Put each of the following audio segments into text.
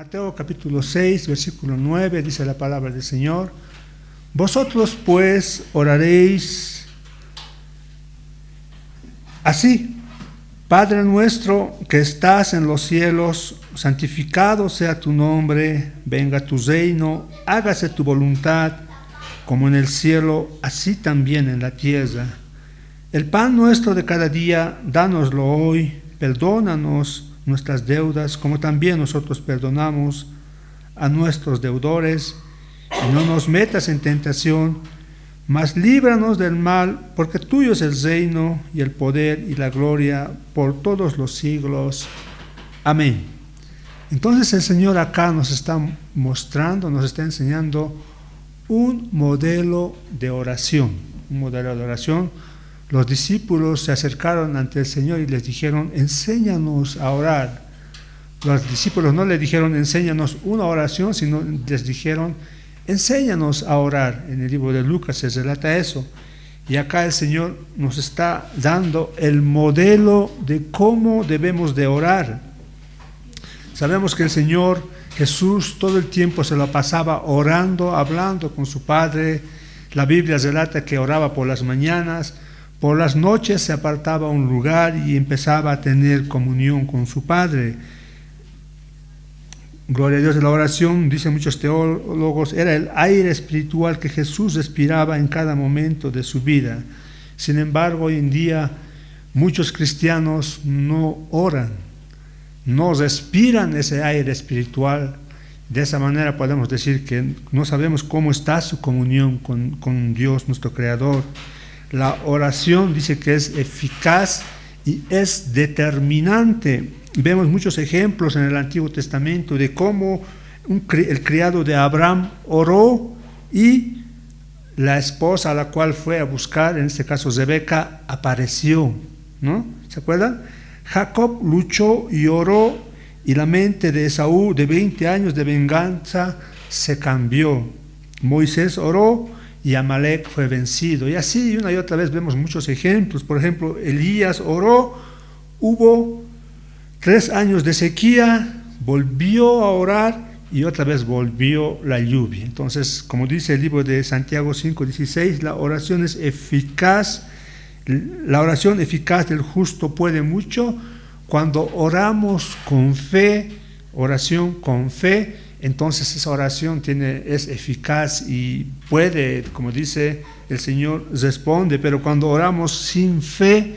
Mateo capítulo 6, versículo 9, dice la palabra del Señor: vosotros pues oraréis así: Padre nuestro que estás en los cielos, santificado sea tu nombre, venga tu reino, hágase tu voluntad, como en el cielo, así también en la tierra. El pan nuestro de cada día, dánoslo hoy, perdónanos nuestras deudas, como también nosotros perdonamos a nuestros deudores, y no nos metas en tentación, mas líbranos del mal, porque tuyo es el reino y el poder y la gloria por todos los siglos. Amén. Entonces el Señor acá nos está mostrando, nos está enseñando un modelo de oración, un modelo de oración. Los discípulos se acercaron ante el Señor y les dijeron: enséñanos a orar. Los discípulos no le dijeron: enséñanos una oración, sino les dijeron: enséñanos a orar. En el libro de Lucas se relata eso. Y acá el Señor nos está dando el modelo de cómo debemos de orar. Sabemos que el Señor Jesús todo el tiempo se lo pasaba orando, hablando con su Padre. La Biblia relata que oraba por las mañanas. Por las noches se apartaba a un lugar y empezaba a tener comunión con su Padre. Gloria a Dios. La oración, dicen muchos teólogos, era el aire espiritual que Jesús respiraba en cada momento de su vida. Sin embargo, hoy en día muchos cristianos no oran, no respiran ese aire espiritual. De esa manera podemos decir que no sabemos cómo está su comunión con Dios, nuestro Creador. La oración dice que es eficaz y es determinante. Vemos muchos ejemplos en el Antiguo Testamento de cómo el criado de Abraham oró y la esposa a la cual fue a buscar, en este caso Rebeca, apareció, ¿no? ¿Se acuerdan? Jacob luchó y oró y la mente de Esaú, de 20 años de venganza, se cambió. Moisés oró y Amalek fue vencido. Y así una y otra vez vemos muchos ejemplos. Por ejemplo, Elías oró, hubo 3 años de sequía, volvió a orar y otra vez volvió la lluvia. Entonces, como dice el libro de Santiago 5:16, la oración es eficaz. La oración eficaz del justo puede mucho. Cuando oramos con fe, oración con fe, entonces esa oración es eficaz y puede, como dice el Señor, responde. Pero cuando oramos sin fe,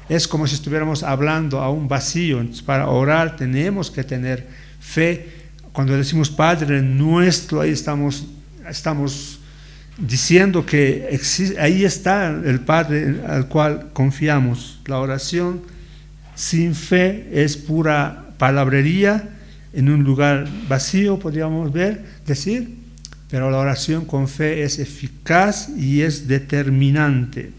es como si estuviéramos hablando a un vacío. Entonces, para orar tenemos que tener fe. Cuando decimos Padre nuestro, ahí estamos diciendo que ahí está el Padre al cual confiamos. La oración sin fe es pura palabrería, en un lugar vacío, podríamos decir, pero la oración con fe es eficaz y es determinante.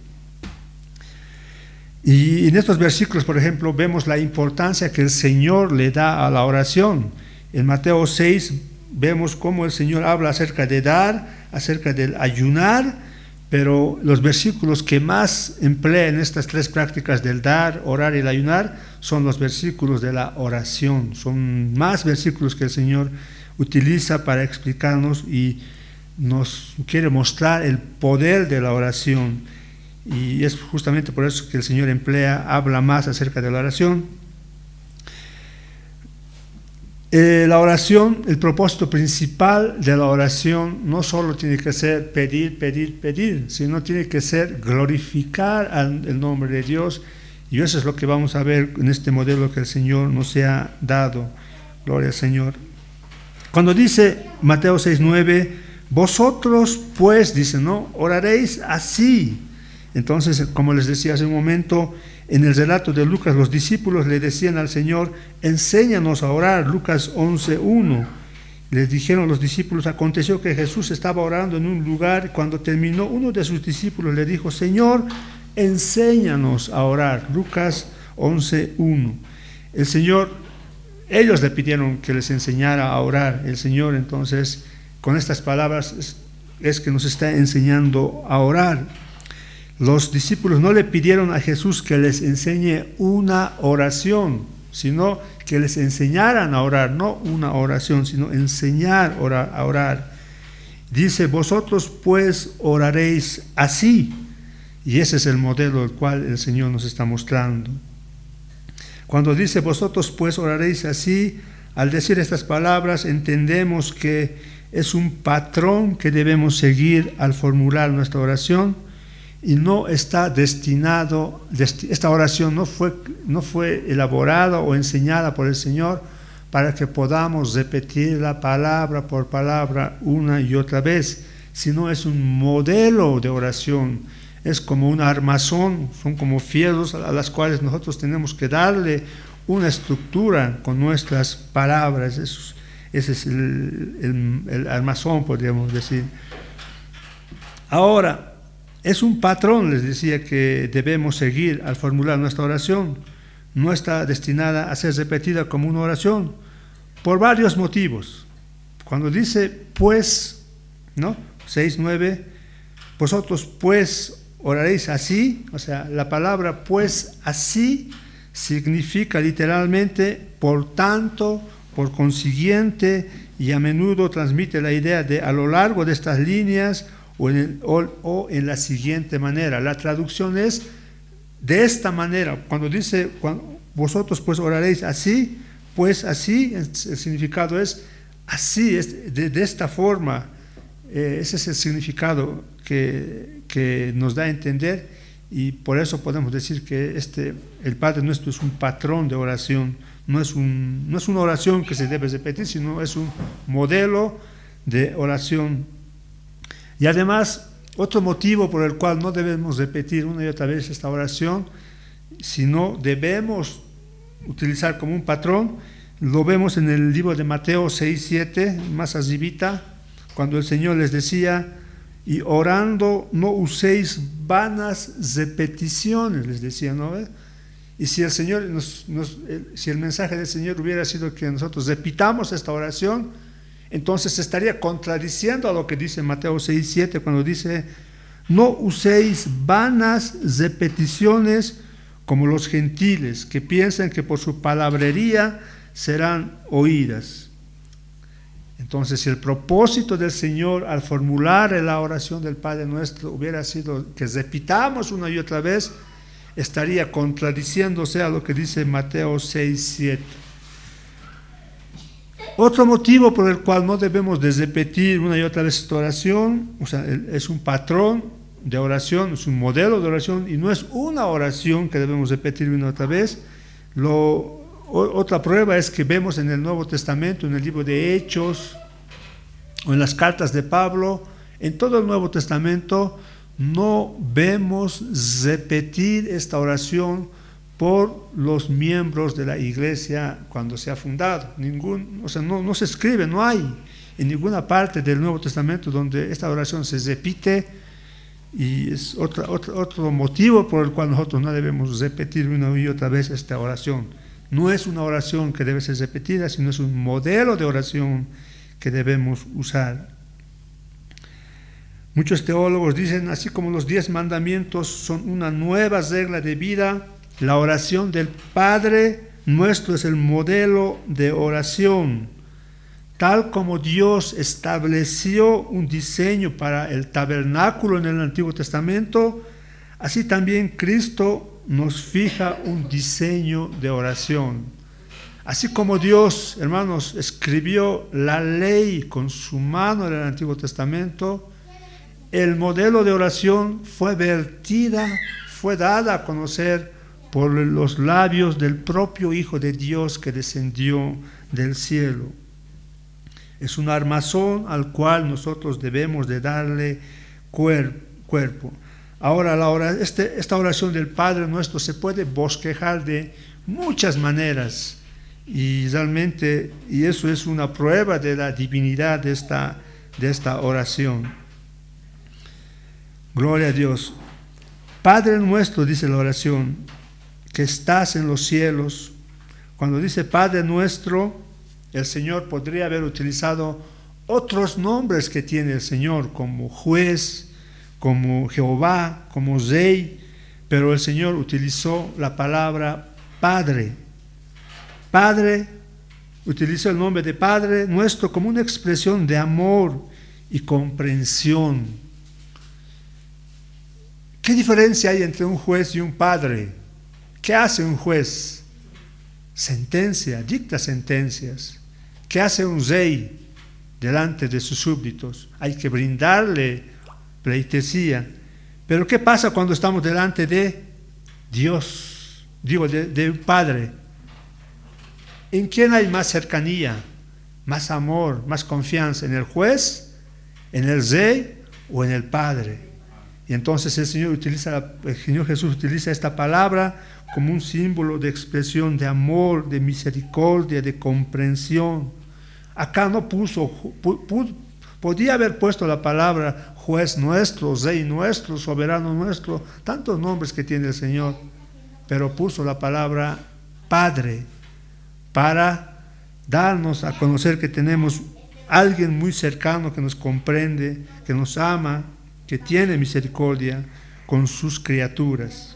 Y en estos versículos, por ejemplo, vemos la importancia que el Señor le da a la oración. En Mateo 6 vemos cómo el Señor habla acerca de dar, acerca del ayunar, pero los versículos que más emplea en estas 3 prácticas del dar, orar y el ayunar son los versículos de la oración. Son más versículos que el Señor utiliza para explicarnos y nos quiere mostrar el poder de la oración. Y es justamente por eso que el Señor habla más acerca de la oración. La oración, el propósito principal de la oración no solo tiene que ser pedir, sino tiene que ser glorificar el nombre de Dios. Y eso es lo que vamos a ver en este modelo que el Señor nos ha dado. Gloria al Señor. Cuando dice Mateo 6:9, vosotros pues, dice, ¿no?, oraréis así. Entonces, como les decía hace un momento, en el relato de Lucas, los discípulos le decían al Señor: enséñanos a orar. Lucas 11:1. Les dijeron los discípulos: aconteció que Jesús estaba orando en un lugar. Cuando terminó, uno de sus discípulos le dijo: Señor, enséñanos a orar. Lucas 11:1. Ellos le pidieron que les enseñara a orar. El Señor, entonces, con estas palabras es que nos está enseñando a orar. Los discípulos no le pidieron a Jesús que les enseñe una oración, sino que les enseñaran a orar, no una oración, sino enseñar a orar. Dice, vosotros pues oraréis así, y ese es el modelo del cual el Señor nos está mostrando. Cuando dice, vosotros pues oraréis así, al decir estas palabras entendemos que es un patrón que debemos seguir al formular nuestra oración, y no está destinado, esta oración no fue elaborada o enseñada por el Señor para que podamos repetirla palabra por palabra una y otra vez, sino es un modelo de oración, es como un armazón, son como fierros a las cuales nosotros tenemos que darle una estructura con nuestras palabras. Ese es el armazón, podríamos decir. Ahora, es un patrón, les decía, que debemos seguir al formular nuestra oración. No está destinada a ser repetida como una oración, por varios motivos. Cuando dice, pues, ¿no? 6:9, vosotros pues oraréis así, o sea, la palabra pues así significa literalmente por tanto, por consiguiente, y a menudo transmite la idea de a lo largo de estas líneas o en la siguiente manera. La traducción es de esta manera. Cuando dice, vosotros pues oraréis así, pues así, el significado es así, es de esta forma. Ese es el significado que nos da a entender, y por eso podemos decir que el Padre Nuestro es un patrón de oración. No es una oración que se debe repetir, sino es un modelo de oración. Y además, otro motivo por el cual no debemos repetir una y otra vez esta oración, sino debemos utilizar como un patrón, lo vemos en el libro de Mateo 6:7, más arribita, cuando el Señor les decía, y orando no uséis vanas repeticiones, les decía, ¿no? Y si el Señor si el mensaje del Señor hubiera sido que nosotros repitamos esta oración, entonces estaría contradiciendo a lo que dice Mateo 6:7, cuando dice, no uséis vanas repeticiones como los gentiles, que piensan que por su palabrería serán oídas. Entonces, si el propósito del Señor al formular la oración del Padre Nuestro hubiera sido que repitamos una y otra vez, estaría contradiciéndose a lo que dice Mateo 6:7. Otro motivo por el cual no debemos de repetir una y otra vez esta oración, o sea, es un patrón de oración, es un modelo de oración, y no es una oración que debemos repetir una y otra vez. Otra prueba es que vemos en el Nuevo Testamento, en el libro de Hechos, o en las cartas de Pablo, en todo el Nuevo Testamento, no vemos repetir esta oración por los miembros de la iglesia cuando se ha fundado. No se escribe, no hay en ninguna parte del Nuevo Testamento donde esta oración se repite, y es otro motivo por el cual nosotros no debemos repetir una y otra vez esta oración. No es una oración que debe ser repetida, sino es un modelo de oración que debemos usar. Muchos teólogos dicen, así como los 10 mandamientos son una nueva regla de vida, la oración del Padre Nuestro es el modelo de oración. Tal como Dios estableció un diseño para el tabernáculo en el Antiguo Testamento, así también Cristo nos fija un diseño de oración. Así como Dios, hermanos, escribió la ley con su mano en el Antiguo Testamento, el modelo de oración fue dada a conocer por los labios del propio Hijo de Dios que descendió del cielo. Es un armazón al cual nosotros debemos de darle cuerpo. Ahora, esta oración del Padre Nuestro se puede bosquejar de muchas maneras, y realmente, y eso es una prueba de la divinidad de esta oración. Gloria a Dios. Padre Nuestro, dice la oración, que estás en los cielos. Cuando dice Padre Nuestro, el Señor podría haber utilizado otros nombres que tiene el Señor, como juez, como Jehová, como rey, pero el Señor utilizó la palabra Padre. Padre, utiliza el nombre de Padre nuestro como una expresión de amor y comprensión. ¿Qué diferencia hay entre un juez y un padre? ¿Qué hace un juez? Sentencia, dicta sentencias. ¿Qué hace un rey delante de sus súbditos? Hay que brindarle pleitesía. Pero ¿qué pasa cuando estamos delante de Dios? Digo, de un Padre. ¿En quién hay más cercanía, más amor, más confianza? ¿En el juez, en el rey o en el Padre? Y entonces el Señor Jesús utiliza esta palabra como un símbolo de expresión de amor, de misericordia, de comprensión. Acá no podía haber puesto la palabra juez nuestro, rey nuestro, soberano nuestro, tantos nombres que tiene el Señor, pero puso la palabra Padre para darnos a conocer que tenemos alguien muy cercano que nos comprende, que nos ama, que tiene misericordia con sus criaturas.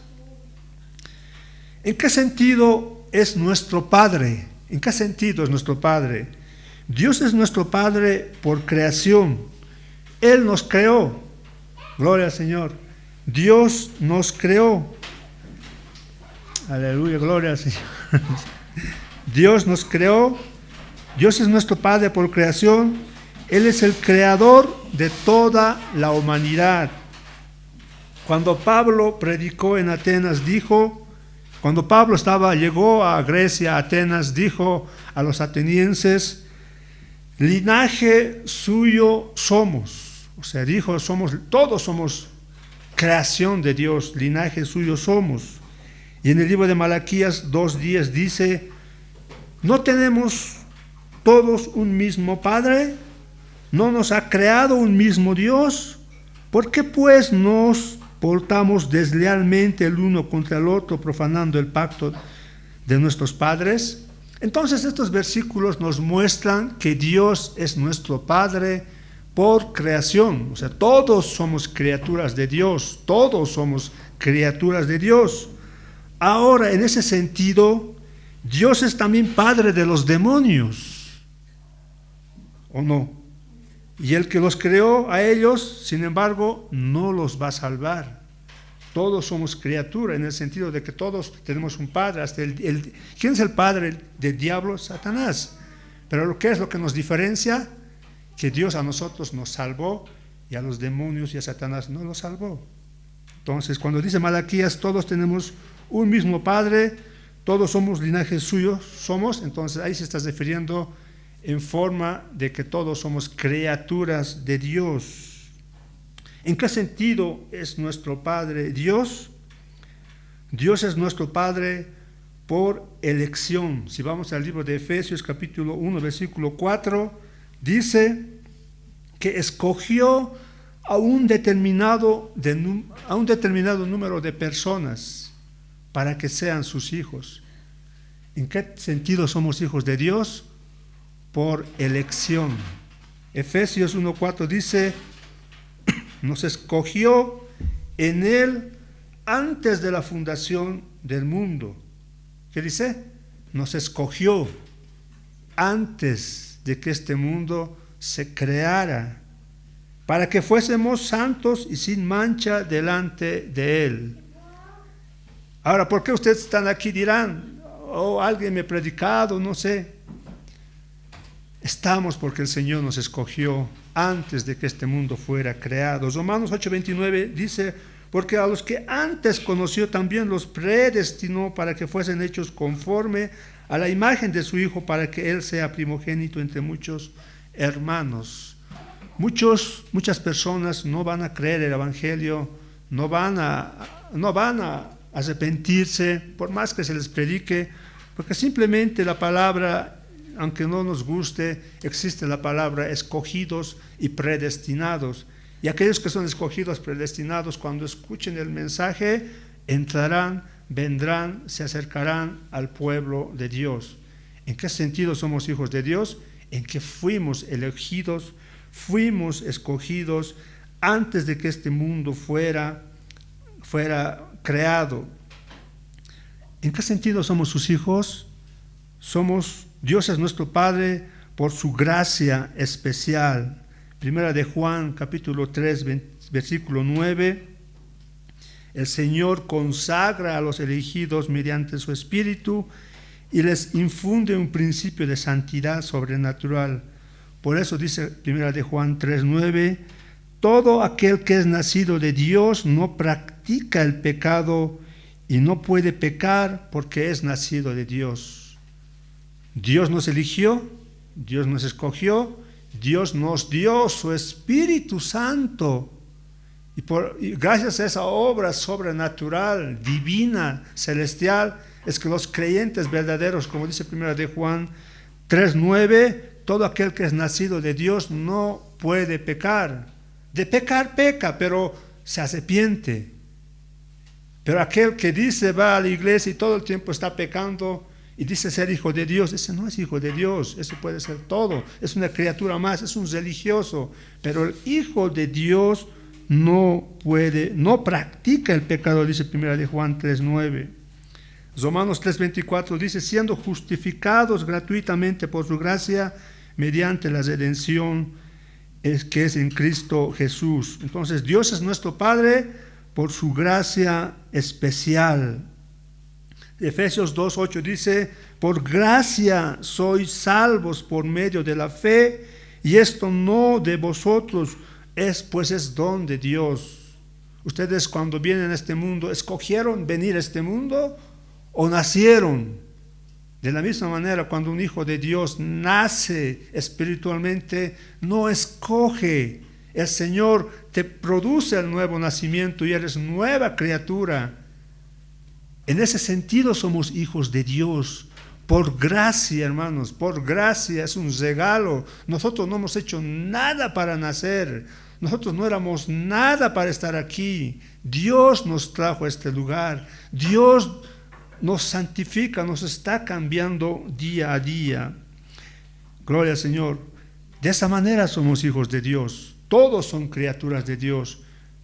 ¿En qué sentido es nuestro Padre? ¿En qué sentido es nuestro Padre? Dios es nuestro Padre por creación. Él nos creó. Gloria al Señor. Dios nos creó. Aleluya, gloria al Señor. Dios nos creó. Dios es nuestro Padre por creación. Él es el creador de toda la humanidad. Cuando Pablo predicó en Atenas, cuando Pablo llegó a Grecia, a Atenas, dijo a los atenienses, linaje suyo somos. O sea, dijo, todos somos creación de Dios, linaje suyo somos. Y en el libro de Malaquías 2:10 dice, ¿no tenemos todos un mismo Padre? ¿No nos ha creado un mismo Dios? ¿Por qué pues nos portamos deslealmente el uno contra el otro, profanando el pacto de nuestros padres? Entonces estos versículos nos muestran que Dios es nuestro Padre por creación. O sea, todos somos criaturas de Dios, todos somos criaturas de Dios. Ahora, en ese sentido, Dios es también Padre de los demonios, ¿o no? Y el que los creó a ellos, sin embargo, no los va a salvar. Todos somos criaturas, en el sentido de que todos tenemos un padre. Hasta ¿quién es el padre del diablo? Satanás. Pero ¿qué es lo que nos diferencia? Que Dios a nosotros nos salvó y a los demonios y a Satanás no los salvó. Entonces, cuando dice Malaquías, todos tenemos un mismo padre, todos somos linaje suyo, entonces ahí se está refiriendo en forma de que todos somos criaturas de Dios. ¿En qué sentido es nuestro Padre Dios? Dios es nuestro Padre por elección. Si vamos al libro de Efesios capítulo 1, versículo 4, dice que escogió a un determinado número de personas para que sean sus hijos. ¿En qué sentido somos hijos de Dios? Por elección. Efesios 1:4 dice, nos escogió en Él antes de la fundación del mundo. ¿Qué dice? Nos escogió antes de que este mundo se creara, para que fuésemos santos y sin mancha delante de Él. Ahora, ¿por qué ustedes están aquí? Dirán, alguien me ha predicado, no sé. Estamos porque el Señor nos escogió antes de que este mundo fuera creado. Romanos 8:29 dice, porque a los que antes conoció también los predestinó para que fuesen hechos conforme a la imagen de su Hijo, para que Él sea primogénito entre muchos hermanos. Muchas personas no van a creer el Evangelio, no van a arrepentirse, por más que se les predique, porque simplemente la palabra, aunque no nos guste, existe la palabra escogidos y predestinados. Y aquellos que son escogidos, predestinados, cuando escuchen el mensaje, entrarán, vendrán, se acercarán al pueblo de Dios. ¿En qué sentido somos hijos de Dios? En que fuimos elegidos, fuimos escogidos antes de que este mundo fuera creado. ¿En qué sentido somos sus hijos? Dios es nuestro Padre por su gracia especial. Primera de Juan, capítulo 3, versículo 9. El Señor consagra a los elegidos mediante su Espíritu y les infunde un principio de santidad sobrenatural. Por eso dice Primera de Juan 3, 9, todo aquel que es nacido de Dios no practica el pecado y no puede pecar porque es nacido de Dios. Dios nos eligió, Dios nos escogió, Dios nos dio su Espíritu Santo. Y gracias a esa obra sobrenatural, divina, celestial, es que los creyentes verdaderos, como dice 1 de Juan 3:9, todo aquel que es nacido de Dios no puede pecar. De pecar peca, pero se arrepiente. Pero aquel que dice va a la iglesia y todo el tiempo está pecando y dice ser hijo de Dios, ese no es hijo de Dios, ese puede ser todo, es una criatura más, es un religioso, pero el hijo de Dios no practica el pecado, dice 1 de Juan 3:9. Romanos 3:24 dice, siendo justificados gratuitamente por su gracia mediante la redención que es en Cristo Jesús. Entonces Dios es nuestro Padre por su gracia especial. Efesios 2:8 dice, por gracia sois salvos por medio de la fe, y esto no de vosotros, es don de Dios. Ustedes cuando vienen a este mundo, ¿escogieron venir a este mundo o nacieron? De la misma manera, cuando un hijo de Dios nace espiritualmente, no escoge. El Señor te produce el nuevo nacimiento y eres nueva criatura. En ese sentido somos hijos de Dios. Por gracia, hermanos, por gracia, es un regalo. Nosotros no hemos hecho nada para nacer. Nosotros no éramos nada para estar aquí. Dios nos trajo a este lugar. Dios nos santifica, nos está cambiando día a día. Gloria al Señor. De esa manera somos hijos de Dios. Todos son criaturas de Dios,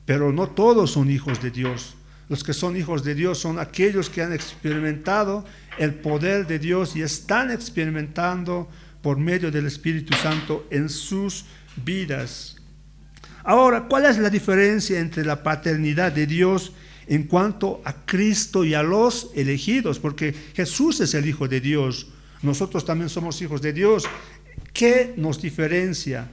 pero no todos son hijos de Dios. Los que son hijos de Dios son aquellos que han experimentado el poder de Dios y están experimentando por medio del Espíritu Santo en sus vidas. Ahora, ¿cuál es la diferencia entre la paternidad de Dios en cuanto a Cristo y a los elegidos? Porque Jesús es el Hijo de Dios, nosotros también somos hijos de Dios. ¿Qué nos diferencia?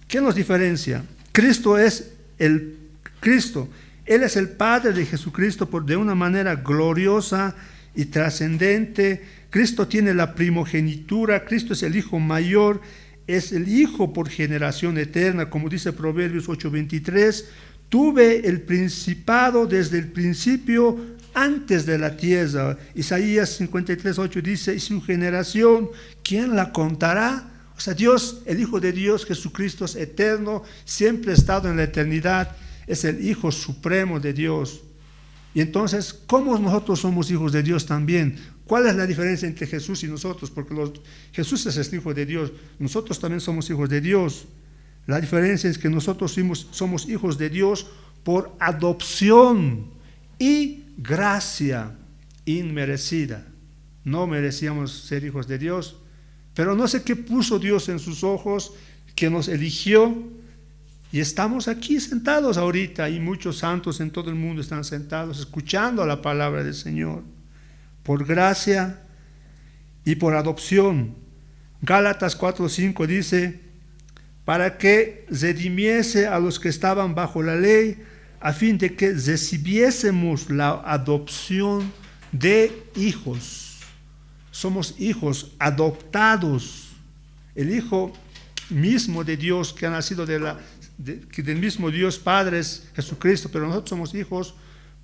¿Qué nos diferencia? Cristo es el Cristo. Él es el Padre de Jesucristo de una manera gloriosa y trascendente. Cristo tiene la primogenitura, Cristo es el Hijo mayor, es el Hijo por generación eterna, como dice Proverbios 8:23. Tuve el principado desde el principio, antes de la tierra. Isaías 53:8 dice, y su generación, ¿quién la contará? O sea, Dios, el Hijo de Dios, Jesucristo, es eterno, siempre ha estado en la eternidad, es el Hijo supremo de Dios. Y entonces, ¿cómo nosotros somos hijos de Dios también? ¿Cuál es la diferencia entre Jesús y nosotros? Porque Jesús es el Hijo de Dios, nosotros también somos hijos de Dios. La diferencia es que nosotros somos hijos de Dios por adopción y gracia inmerecida. No merecíamos ser hijos de Dios, pero no sé qué puso Dios en sus ojos, que nos eligió, y estamos aquí sentados ahorita, y muchos santos en todo el mundo están sentados escuchando la palabra del Señor, por gracia y por adopción. Gálatas 4:5 dice, para que redimiese a los que estaban bajo la ley, a fin de que recibiésemos la adopción de hijos. Somos hijos adoptados. El Hijo mismo de Dios, que ha nacido del mismo Dios Padre, es Jesucristo, pero nosotros somos hijos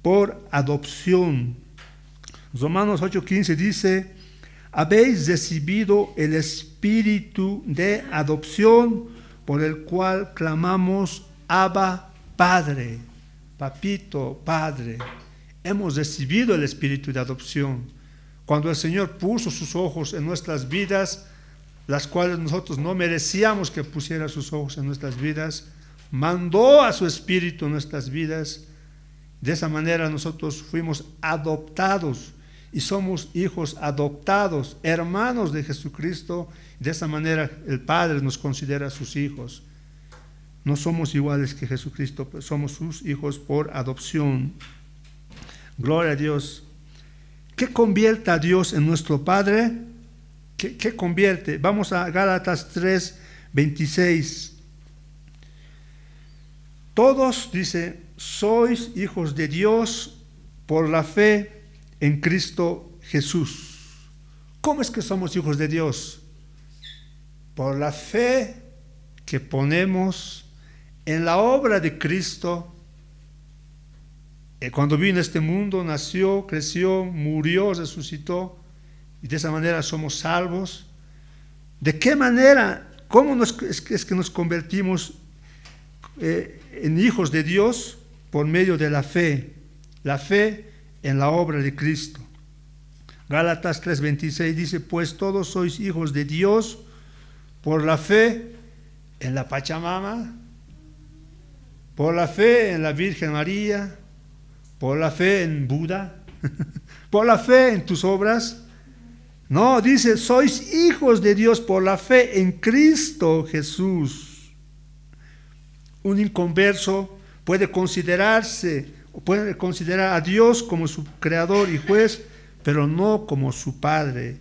por adopción. Romanos 8:15 dice, habéis recibido el Espíritu de adopción, por el cual clamamos, Abba, Padre, Papito, Padre. Hemos recibido el Espíritu de adopción. Cuando el Señor puso sus ojos en nuestras vidas, las cuales nosotros no merecíamos que pusiera sus ojos en nuestras vidas, mandó a su Espíritu en nuestras vidas. De esa manera nosotros fuimos adoptados. y somos hijos adoptados, hermanos de Jesucristo. De esa manera el Padre nos considera sus hijos. No somos iguales que Jesucristo, pero somos sus hijos por adopción. Gloria a Dios. ¿Qué convierte a Dios en nuestro Padre? ¿Qué convierte? Vamos a Gálatas 3:26. Todos, dice, sois hijos de Dios por la fe en Cristo Jesús. ¿Cómo es que somos hijos de Dios? Por la fe que ponemos en la obra de Cristo. Cuando vino a este mundo, nació, creció, murió, resucitó, y de esa manera somos salvos. ¿De qué manera? ¿Cómo es que nos convertimos en hijos de Dios? Por medio de la fe en la obra de Cristo. Gálatas 3:26 dice, pues todos sois hijos de Dios por la fe en la Pachamama, por la fe en la Virgen María, por la fe en Buda, por la fe en tus obras. No, dice, sois hijos de Dios por la fe en Cristo Jesús. Un inconverso puede considerar a Dios como su creador y juez, pero no como su Padre.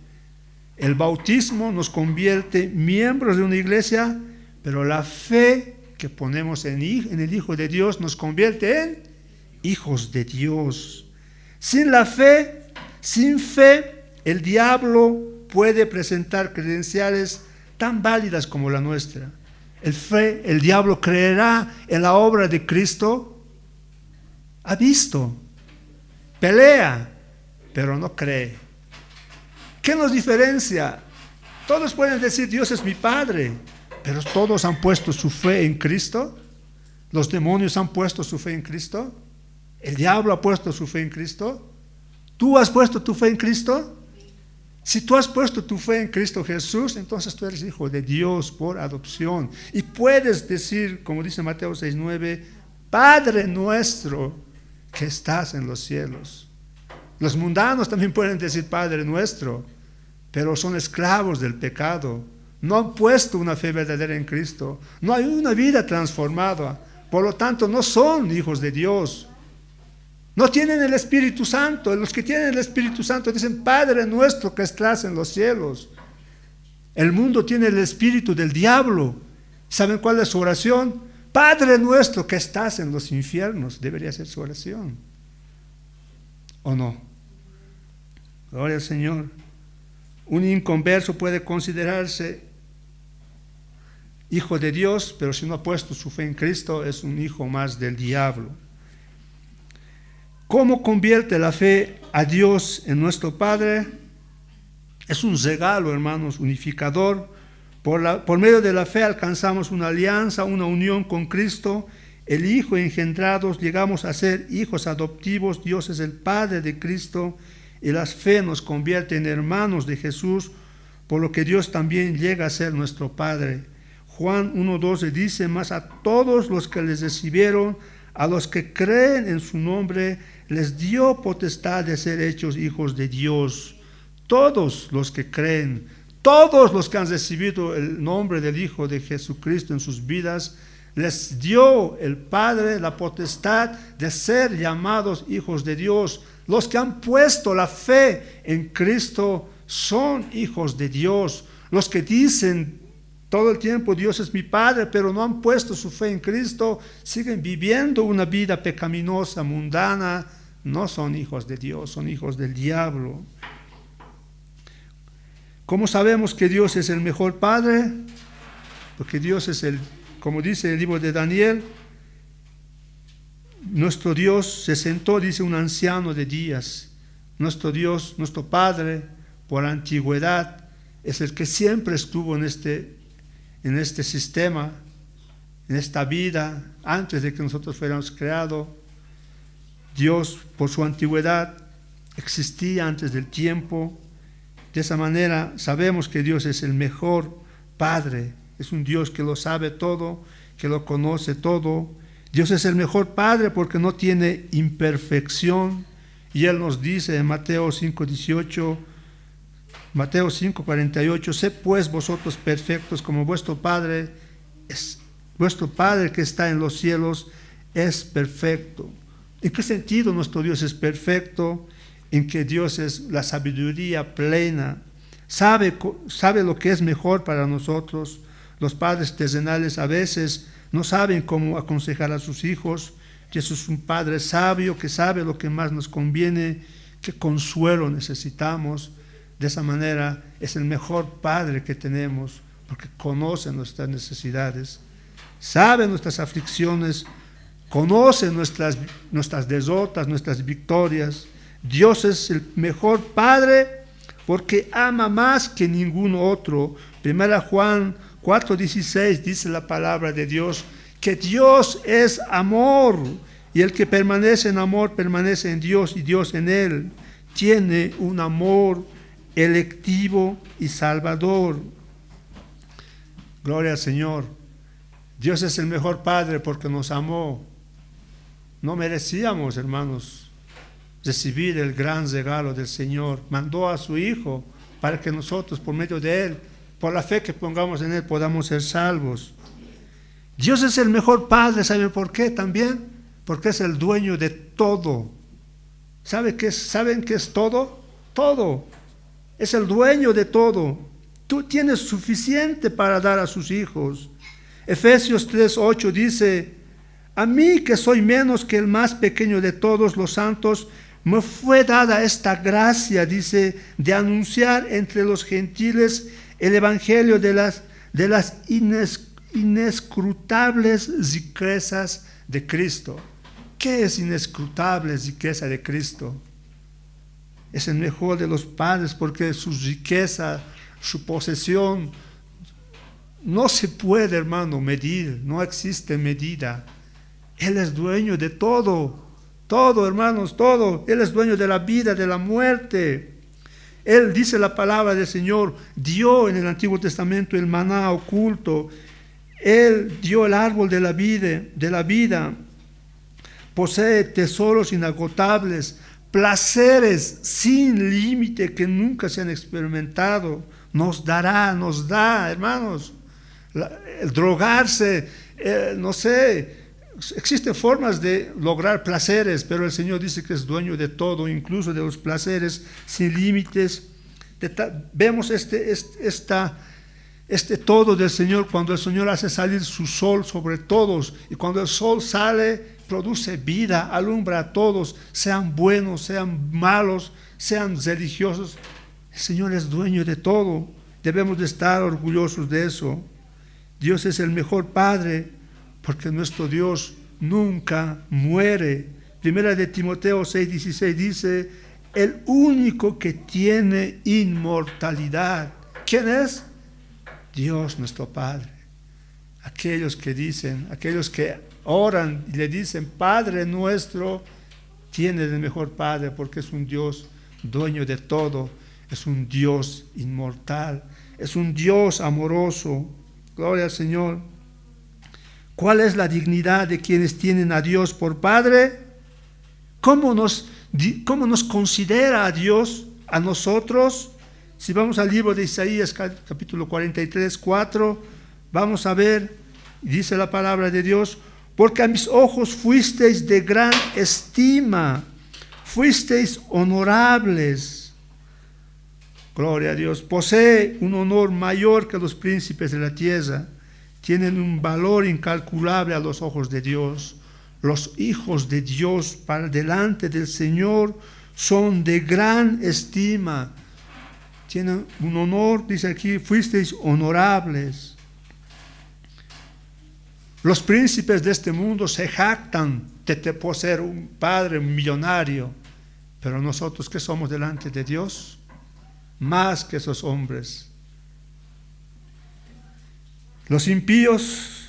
El bautismo nos convierte miembros de una iglesia, pero la fe que ponemos en el Hijo de Dios nos convierte en hijos de Dios. Sin la fe, sin fe, el diablo puede presentar credenciales tan válidas como la nuestra. El diablo creerá en la obra de Cristo. Ha visto, pelea, pero no cree. ¿Qué nos diferencia? Todos pueden decir, Dios es mi Padre, pero todos han puesto su fe en Cristo. Los demonios han puesto su fe en Cristo. El diablo ha puesto su fe en Cristo. ¿Tú has puesto tu fe en Cristo? Si tú has puesto tu fe en Cristo Jesús, entonces tú eres hijo de Dios por adopción. Y puedes decir, como dice Mateo 6:9, Padre nuestro que estás en los cielos. Los mundanos también pueden decir Padre nuestro, pero son esclavos del pecado. No han puesto una fe verdadera en Cristo. No hay una vida transformada. Por lo tanto, no son hijos de Dios. No tienen el Espíritu Santo. Los que tienen el Espíritu Santo dicen, Padre nuestro que estás en los cielos. El mundo tiene el espíritu del diablo. ¿Saben cuál es su oración? Padre nuestro que estás en los infiernos. Debería ser su oración. ¿O no? Gloria al Señor. Un inconverso puede considerarse hijo de Dios, pero si no ha puesto su fe en Cristo, es un hijo más del diablo. ¿Cómo convierte la fe a Dios en nuestro Padre? Es un regalo, hermanos, unificador. Por medio de la fe alcanzamos una alianza, una unión con Cristo, el Hijo engendrados, llegamos a ser hijos adoptivos. Dios es el Padre de Cristo y la fe nos convierte en hermanos de Jesús, por lo que Dios también llega a ser nuestro Padre. Juan 1:12 dice, mas a todos los que les recibieron, a los que creen en su nombre, les dio potestad de ser hechos hijos de Dios. Todos los que creen, todos los que han recibido el nombre del Hijo de Jesucristo en sus vidas, les dio el Padre la potestad de ser llamados hijos de Dios. Los que han puesto la fe en Cristo son hijos de Dios. Los que dicen todo el tiempo, Dios es mi Padre, pero no han puesto su fe en Cristo, siguen viviendo una vida pecaminosa, mundana, no son hijos de Dios, son hijos del diablo. ¿Cómo sabemos que Dios es el mejor Padre? Porque Dios es como dice el libro de Daniel, nuestro Dios se sentó, dice un anciano de días. Nuestro Dios, nuestro Padre, por antigüedad, es el que siempre estuvo en este sistema, en esta vida, antes de que nosotros fuéramos creados. Dios, por su antigüedad, existía antes del tiempo. De esa manera sabemos que Dios es el mejor Padre. Es un Dios que lo sabe todo, que lo conoce todo. Dios es el mejor Padre porque no tiene imperfección. Y Él nos dice en Mateo 5:18, Mateo 5:48, sed pues vosotros perfectos como vuestro Padre que está en los cielos es perfecto. ¿En qué sentido nuestro Dios es perfecto? En que Dios es la sabiduría plena, sabe lo que es mejor para nosotros. Los padres terrenales a veces no saben cómo aconsejar a sus hijos. Jesús es un Padre sabio que sabe lo que más nos conviene, qué consuelo necesitamos. De esa manera es el mejor Padre que tenemos, porque conoce nuestras necesidades, sabe nuestras aflicciones, conoce nuestras derrotas, nuestras victorias. Dios es el mejor Padre porque ama más que ningún otro. 1 Juan 4:16 dice la palabra de Dios, que Dios es amor, y el que permanece en amor permanece en Dios y Dios en él. Tiene un amor electivo y salvador. Gloria al Señor. Dios es el mejor Padre porque nos amó. No merecíamos, hermanos, recibir el gran regalo del Señor. Mandó a su Hijo para que nosotros, por medio de Él, por la fe que pongamos en Él, podamos ser salvos. Dios es el mejor Padre, ¿saben por qué también? Porque es el dueño de todo. ¿Saben qué es todo? Todo. Es el dueño de todo. Tú tienes suficiente para dar a sus hijos. Efesios 3:8 dice, a mí que soy menos que el más pequeño de todos los santos, me fue dada esta gracia, dice, de anunciar entre los gentiles el evangelio de las inescrutables riquezas de Cristo. ¿Qué es inescrutables riqueza de Cristo? Es el mejor de los padres porque su riqueza, su posesión, no se puede, hermano, medir, no existe medida. Él es dueño de todo, hermanos, todo. Él es dueño de la vida, de la muerte. Él, dice la palabra del Señor, dio en el Antiguo Testamento el maná oculto. Él dio el árbol de la vida. Posee tesoros inagotables, placeres sin límite que nunca se han experimentado. Nos da, hermanos. El drogarse, no sé, existen formas de lograr placeres, pero el Señor dice que es dueño de todo, incluso de los placeres sin límites. Vemos este todo del Señor cuando el Señor hace salir su sol sobre todos, y cuando el sol sale produce vida, alumbra a todos, sean buenos, sean malos, sean religiosos. El Señor es dueño de todo, debemos de estar orgullosos de eso. Dios es el mejor Padre porque nuestro Dios nunca muere. Primera de Timoteo 6:16 dice, el único que tiene inmortalidad. ¿Quién es? Dios nuestro Padre. Aquellos que oran y le dicen, Padre nuestro, tiene el mejor Padre porque es un Dios dueño de todo, es un Dios inmortal, es un Dios amoroso. Gloria al Señor. ¿Cuál es la dignidad de quienes tienen a Dios por Padre? ¿Cómo nos considera a Dios a nosotros? Si vamos al libro de Isaías, capítulo 43:4, vamos a ver, dice la palabra de Dios, porque a mis ojos fuisteis de gran estima, fuisteis honorables. Gloria a Dios. Posee un honor mayor que los príncipes de la tierra. Tienen un valor incalculable a los ojos de Dios. Los hijos de Dios para delante del Señor son de gran estima. Tienen un honor, dice aquí, fuisteis honorables. Los príncipes de este mundo se jactan de poseer un padre, un millonario. Pero nosotros, ¿qué somos delante de Dios? Más que esos hombres. Los impíos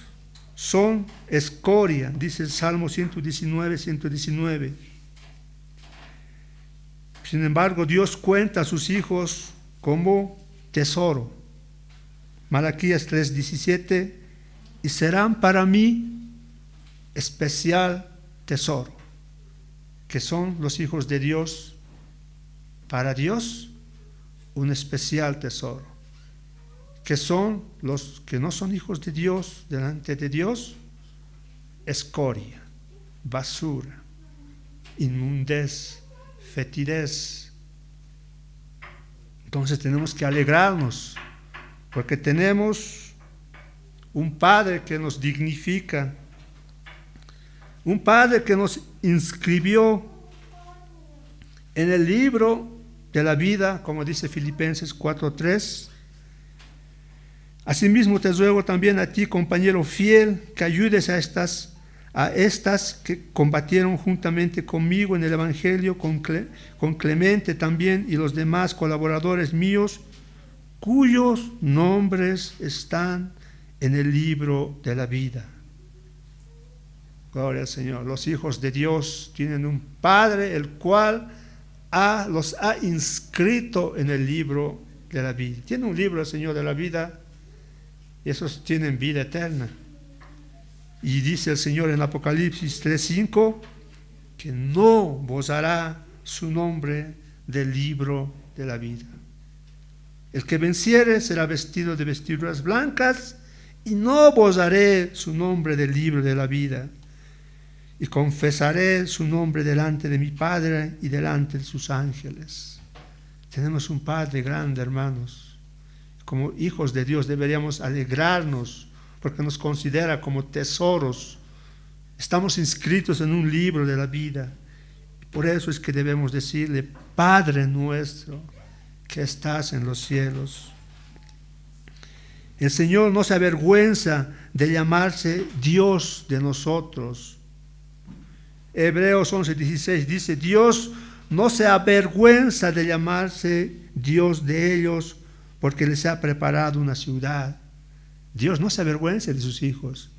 son escoria, dice el Salmo 119:119. Sin embargo, Dios cuenta a sus hijos como tesoro. Malaquías 3:17, y serán para mí especial tesoro. que son los hijos de Dios, para Dios un especial tesoro. Que son los que no son hijos de Dios, delante de Dios, escoria, basura, inmundez, fetidez. Entonces tenemos que alegrarnos, porque tenemos un Padre que nos dignifica, un Padre que nos inscribió en el libro de la vida, como dice Filipenses 4:3. Asimismo te ruego también a ti, compañero fiel, que ayudes a estas que combatieron juntamente conmigo en el Evangelio, con Clemente también y los demás colaboradores míos, cuyos nombres están en el libro de la vida. Gloria al Señor. Los hijos de Dios tienen un Padre el cual los ha inscrito en el libro de la vida. Tiene un libro el Señor de la vida, y esos tienen vida eterna. Y dice el Señor en Apocalipsis 3:5 que no borrará su nombre del libro de la vida. El que venciere será vestido de vestiduras blancas, y no borraré su nombre del libro de la vida. Y confesaré su nombre delante de mi Padre y delante de sus ángeles. Tenemos un Padre grande, hermanos. Como hijos de Dios deberíamos alegrarnos porque nos considera como tesoros. Estamos inscritos en un libro de la vida. Por eso es que debemos decirle: Padre nuestro que estás en los cielos. El Señor no se avergüenza de llamarse Dios de nosotros. Hebreos 11:16 dice: Dios no se avergüenza de llamarse Dios de ellos, porque les ha preparado una ciudad. Dios no se avergüenza de sus hijos.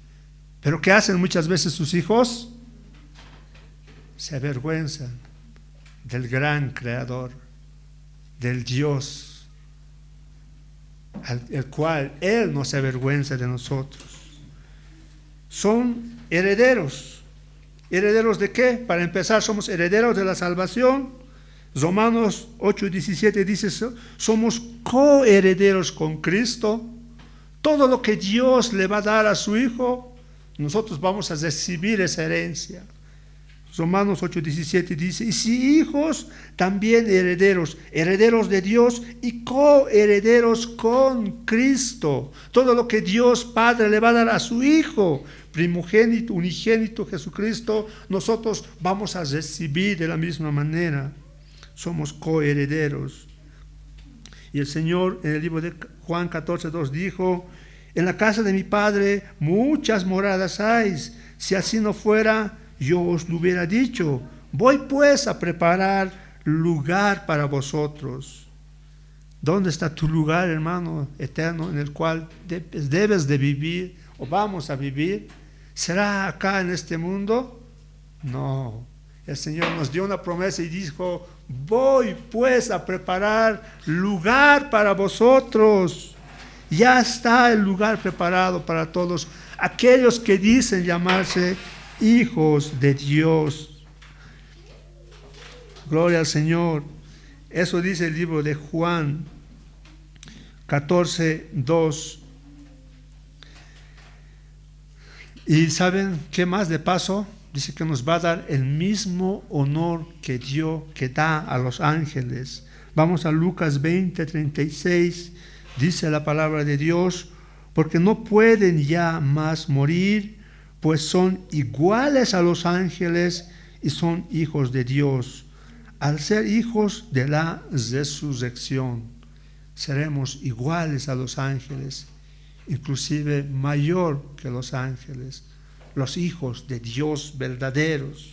¿Pero qué hacen muchas veces sus hijos? Se avergüenzan del gran Creador, del Dios, el cual Él no se avergüenza de nosotros. Son herederos. ¿Herederos de qué? Para empezar, somos herederos de la salvación. Romanos 8:17 dice: somos coherederos con Cristo. Todo lo que Dios le va a dar a su Hijo, nosotros vamos a recibir esa herencia. Romanos 8:17 dice: y si hijos, también herederos, herederos de Dios y coherederos con Cristo. Todo lo que Dios Padre le va a dar a su Hijo, primogénito, unigénito Jesucristo, nosotros vamos a recibir de la misma manera. Somos coherederos. Y el Señor en el libro de Juan 14:2 dijo: en la casa de mi Padre muchas moradas hay. Si así no fuera, yo os lo hubiera dicho. Voy pues a preparar lugar para vosotros. ¿Dónde está tu lugar, hermano eterno, en el cual debes de vivir o vamos a vivir? ¿Será acá en este mundo? No. El Señor nos dio una promesa y dijo: voy pues a preparar lugar para vosotros. Ya está el lugar preparado para todos aquellos que dicen llamarse hijos de Dios. Gloria al Señor. Eso dice el libro de Juan 14:2. Y ¿saben qué más de paso? Dice que nos va a dar el mismo honor que da a los ángeles. Vamos a Lucas 20:36. Dice la palabra de Dios: porque no pueden ya más morir, pues son iguales a los ángeles y son hijos de Dios. Al ser hijos de la resurrección, seremos iguales a los ángeles, inclusive mayor que los ángeles. Los hijos de Dios verdaderos,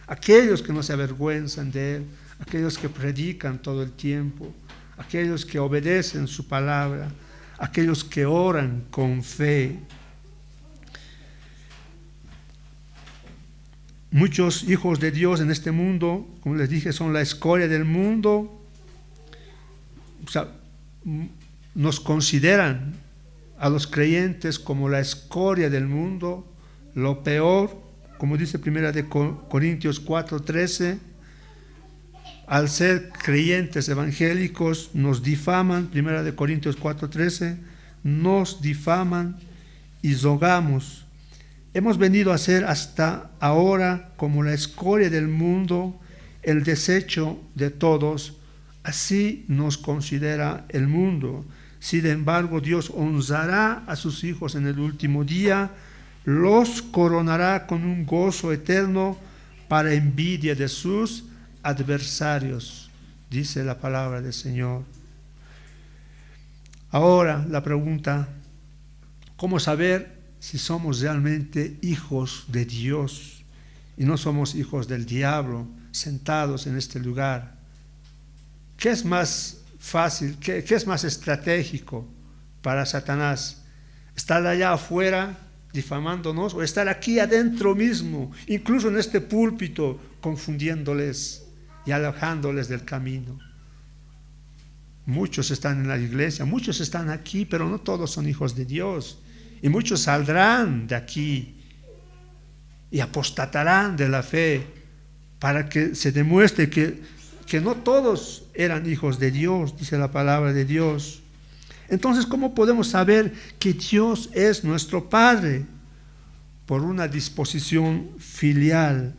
aquellos que no se avergüenzan de Él, aquellos que predican todo el tiempo, aquellos que obedecen su palabra, aquellos que oran con fe. Muchos hijos de Dios en este mundo, como les dije, son la escoria del mundo. O sea, nos consideran a los creyentes como la escoria del mundo, lo peor, como dice 1 Corintios 4:13, al ser creyentes evangélicos nos difaman, 1 Corintios 4:13, nos difaman y rogamos. Hemos venido a ser hasta ahora como la escoria del mundo, el desecho de todos. Así nos considera el mundo. Sin embargo, Dios honrará a sus hijos en el último día, los coronará con un gozo eterno para envidia de sus adversarios, dice la palabra del Señor. Ahora la pregunta, ¿cómo saber si somos realmente hijos de Dios y no somos hijos del diablo sentados en este lugar? ¿Qué es más fácil, qué es más estratégico para Satanás? ¿Estar allá afuera difamándonos o estar aquí adentro mismo, incluso en este púlpito, confundiéndoles y alejándoles del camino? Muchos están en la iglesia, muchos están aquí, pero no todos son hijos de Dios. Y muchos saldrán de aquí y apostatarán de la fe para que se demuestre que no todos eran hijos de Dios, dice la palabra de Dios. Entonces, ¿cómo podemos saber que Dios es nuestro Padre? Por una disposición filial.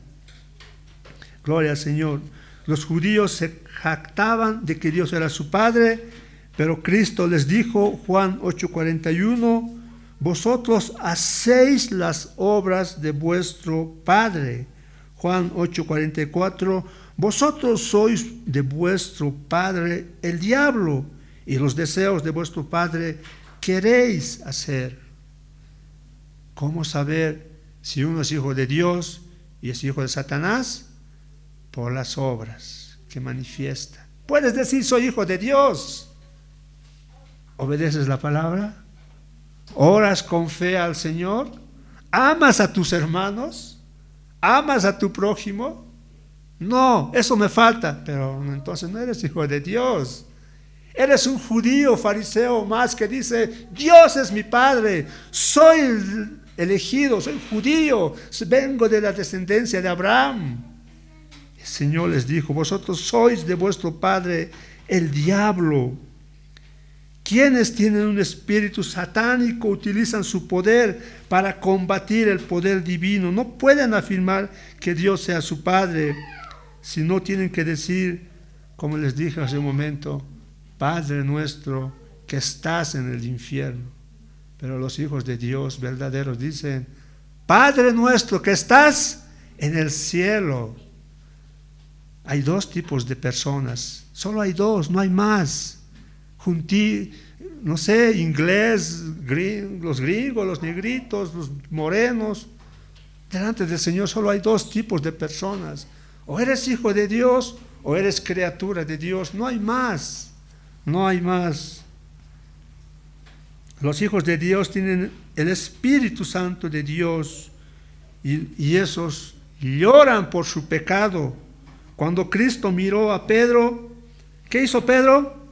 Gloria al Señor. Los judíos se jactaban de que Dios era su Padre, pero Cristo les dijo, Juan 8:41, vosotros hacéis las obras de vuestro Padre. Juan 8:44, vosotros sois de vuestro padre el diablo, y los deseos de vuestro padre queréis hacer. ¿Cómo saber si uno es hijo de Dios y es hijo de Satanás? Por las obras que manifiesta. Puedes decir, soy hijo de Dios. ¿Obedeces la palabra? ¿Oras con fe al Señor? ¿Amas a tus hermanos? ¿Amas a tu prójimo? No, eso me falta. Pero entonces no eres hijo de Dios. Eres un judío fariseo más que dice, Dios es mi Padre, soy el elegido, soy judío, vengo de la descendencia de Abraham. El Señor les dijo, vosotros sois de vuestro padre el diablo. Quienes tienen un espíritu satánico utilizan su poder para combatir el poder divino. No pueden afirmar que Dios sea su Padre, sino tienen que decir, como les dije hace un momento, Padre nuestro que estás en el infierno. Pero los hijos de Dios verdaderos dicen, Padre nuestro que estás en el cielo. Hay dos tipos de personas, solo hay dos, no hay más. No sé, inglés, los gringos, los negritos, los morenos. Delante del Señor solo hay dos tipos de personas. O eres hijo de Dios o eres criatura de Dios. No hay más. No hay más. Los hijos de Dios tienen el Espíritu Santo de Dios y esos lloran por su pecado. Cuando Cristo miró a Pedro, ¿qué hizo Pedro?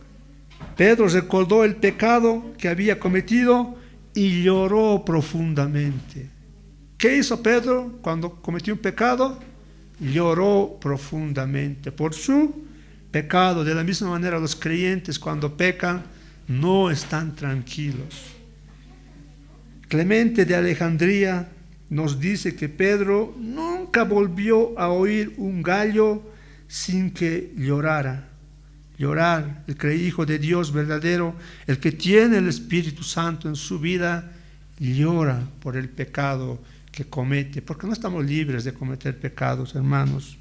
Pedro recordó el pecado que había cometido y lloró profundamente. ¿Qué hizo Pedro cuando cometió un pecado? Lloró profundamente por su pecado. De la misma manera los creyentes cuando pecan no están tranquilos. Clemente de Alejandría nos dice que Pedro nunca volvió a oír un gallo sin que llorara. Llorar, el hijo de Dios verdadero, el que tiene el Espíritu Santo en su vida, llora por el pecado que comete, porque no estamos libres de cometer pecados, hermanos.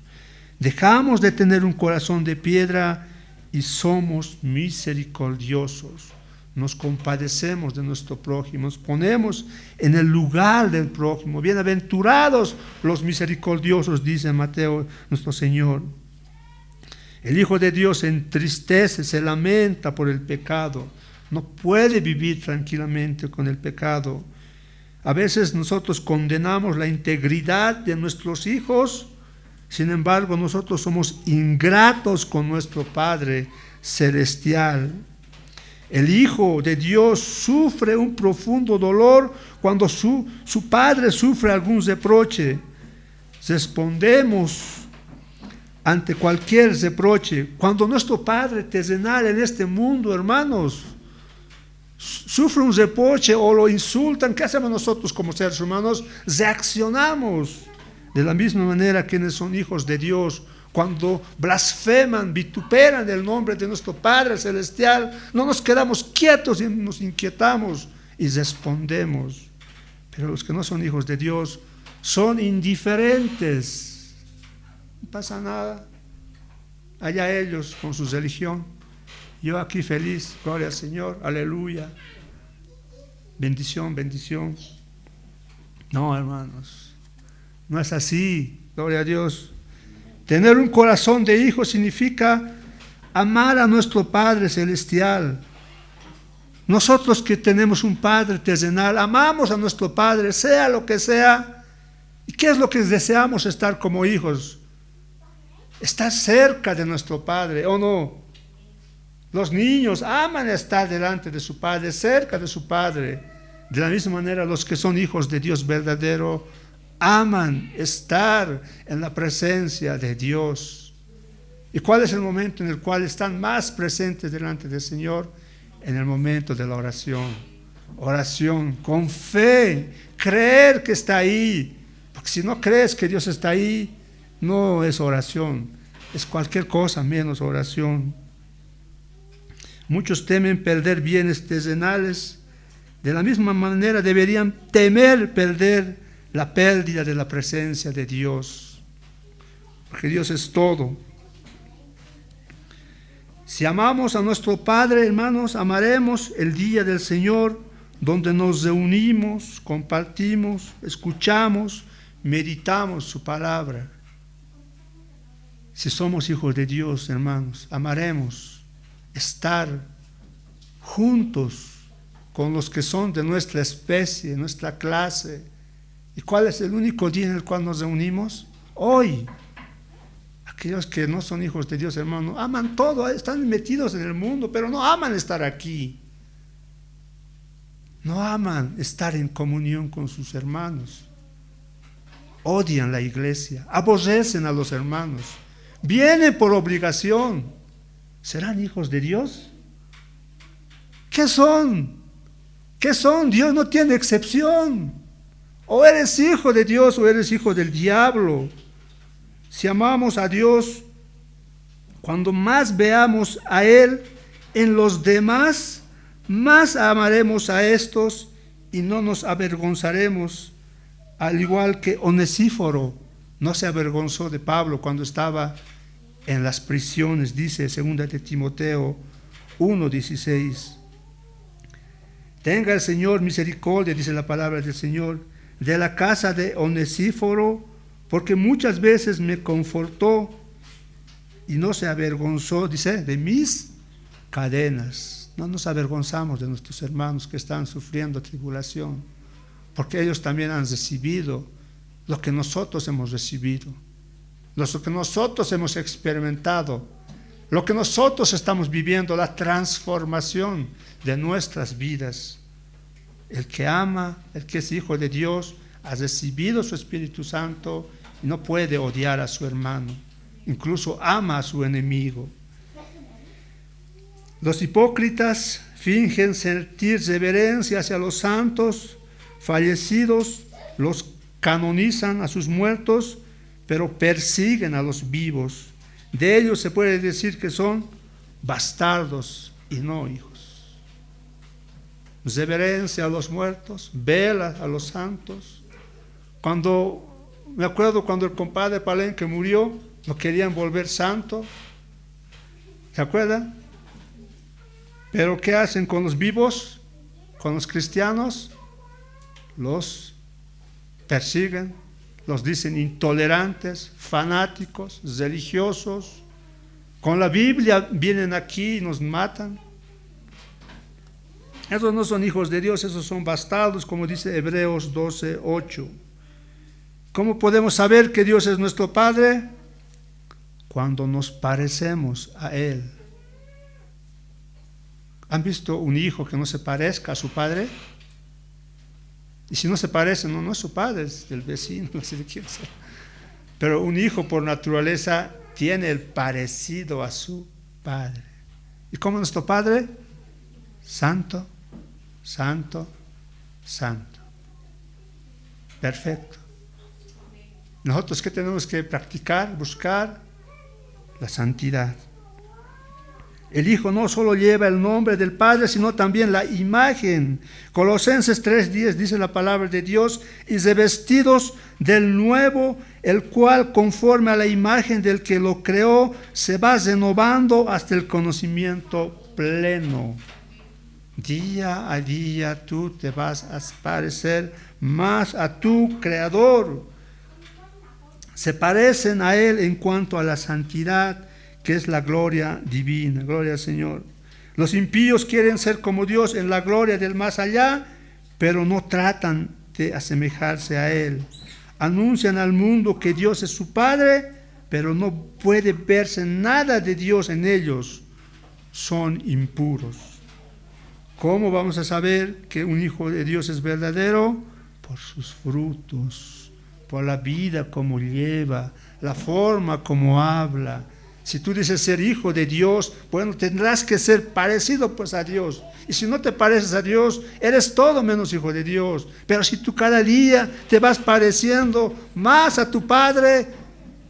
Dejamos de tener un corazón de piedra y somos misericordiosos. Nos compadecemos de nuestro prójimo, nos ponemos en el lugar del prójimo. Bienaventurados los misericordiosos, dice Mateo nuestro Señor. El Hijo de Dios se entristece, se lamenta por el pecado. No puede vivir tranquilamente con el pecado. A veces nosotros condenamos la integridad de nuestros hijos. Sin embargo, nosotros somos ingratos con nuestro Padre celestial. El Hijo de Dios sufre un profundo dolor cuando su Padre sufre algún reproche. respondemos ante cualquier reproche. Cuando nuestro Padre terrenal en este mundo, hermanos, sufre un reproche o lo insultan, ¿qué hacemos nosotros como seres humanos? Reaccionamos de la misma manera quienes son hijos de Dios. Cuando blasfeman, vituperan el nombre de nuestro Padre Celestial, no nos quedamos quietos y nos inquietamos y respondemos. Pero los que no son hijos de Dios son indiferentes. No pasa nada. Allá ellos con su religión. Yo aquí feliz, gloria al Señor, aleluya. Bendición, bendición. No, hermanos, no es así, gloria a Dios. Tener un corazón de hijo significa amar a nuestro Padre Celestial. Nosotros que tenemos un Padre terrenal, amamos a nuestro Padre, sea lo que sea. ¿Y qué es lo que deseamos estar como hijos? Estar cerca de nuestro Padre, ¿o no? Los niños aman estar delante de su Padre, cerca de su Padre. De la misma manera, los que son hijos de Dios verdadero aman estar en la presencia de Dios. ¿Y cuál es el momento en el cual están más presentes delante del Señor? En el momento de la oración. Oración con fe, creer que está ahí. Porque si no crees que Dios está ahí, no es oración, es cualquier cosa menos oración. Muchos temen perder bienes terrenales. De la misma manera deberían temer perder la pérdida de la presencia de Dios. Porque Dios es todo. Si amamos a nuestro Padre, hermanos, amaremos el día del Señor, donde nos reunimos, compartimos, escuchamos, meditamos su palabra. Si somos hijos de Dios, hermanos, amaremos estar juntos con los que son de nuestra especie, nuestra clase. ¿Y cuál es el único día en el cual nos reunimos? Hoy. Aquellos que no son hijos de Dios, hermano, aman todo, están metidos en el mundo, pero no aman estar aquí. No aman estar en comunión con sus hermanos. Odian la iglesia, aborrecen a los hermanos, vienen por obligación. ¿Serán hijos de Dios? ¿Qué son? ¿Qué son? Dios no tiene excepción. O eres hijo de Dios o eres hijo del diablo. Si amamos a Dios, cuando más veamos a Él en los demás, más amaremos a estos y no nos avergonzaremos, al igual que Onesíforo no se avergonzó de Pablo cuando estaba en las prisiones, dice 2 de Timoteo 1:16. Tenga el Señor misericordia, dice la palabra del Señor, de la casa de Onesíforo, porque muchas veces me confortó y no se avergonzó, dice, de mis cadenas. No nos avergonzamos de nuestros hermanos que están sufriendo tribulación, porque ellos también han recibido lo que nosotros hemos recibido, lo que nosotros hemos experimentado, lo que nosotros estamos viviendo, la transformación de nuestras vidas. El que ama, el que es hijo de Dios, ha recibido su Espíritu Santo y no puede odiar a su hermano, incluso ama a su enemigo. Los hipócritas fingen sentir reverencia hacia los santos fallecidos, los canonizan a sus muertos, pero persiguen a los vivos. De ellos se puede decir que son bastardos y no hijos. Reverencia a los muertos, vela a los santos. Me acuerdo cuando el compadre Palenque murió, lo querían volver santo, ¿se acuerdan? Pero ¿qué hacen con los vivos? Con los cristianos, los persiguen, los dicen intolerantes, fanáticos, religiosos. Con la Biblia vienen aquí y nos matan. Esos no son hijos de Dios, esos son bastardos, como dice Hebreos 12:8. ¿Cómo podemos saber que Dios es nuestro Padre? Cuando nos parecemos a Él. ¿Han visto un hijo que no se parezca a su padre? Y si no se parece, no es su padre, es del vecino, no sé de quién sea. Pero un hijo por naturaleza tiene el parecido a su padre. ¿Y cómo nuestro Padre? Santo, santo, santo. Perfecto. Nosotros, ¿qué tenemos que practicar? Buscar la santidad. El Hijo no solo lleva el nombre del Padre, sino también la imagen. Colosenses 3:10 dice la palabra de Dios: y revestidos del nuevo, el cual conforme a la imagen del que lo creó, se va renovando hasta el conocimiento pleno. Día a día tú te vas a parecer más a tu Creador. Se parecen a Él en cuanto a la santidad, que es la gloria divina. Gloria al Señor. Los impíos quieren ser como Dios en la gloria del más allá, pero no tratan de asemejarse a Él. Anuncian al mundo que Dios es su Padre, pero no puede verse nada de Dios en ellos. Son impuros. ¿Cómo vamos a saber que un hijo de Dios es verdadero? Por sus frutos, por la vida como lleva, la forma como habla. Si tú dices ser hijo de Dios, bueno, tendrás que ser parecido pues a Dios. Y si no te pareces a Dios, eres todo menos hijo de Dios. Pero si tú cada día te vas pareciendo más a tu Padre,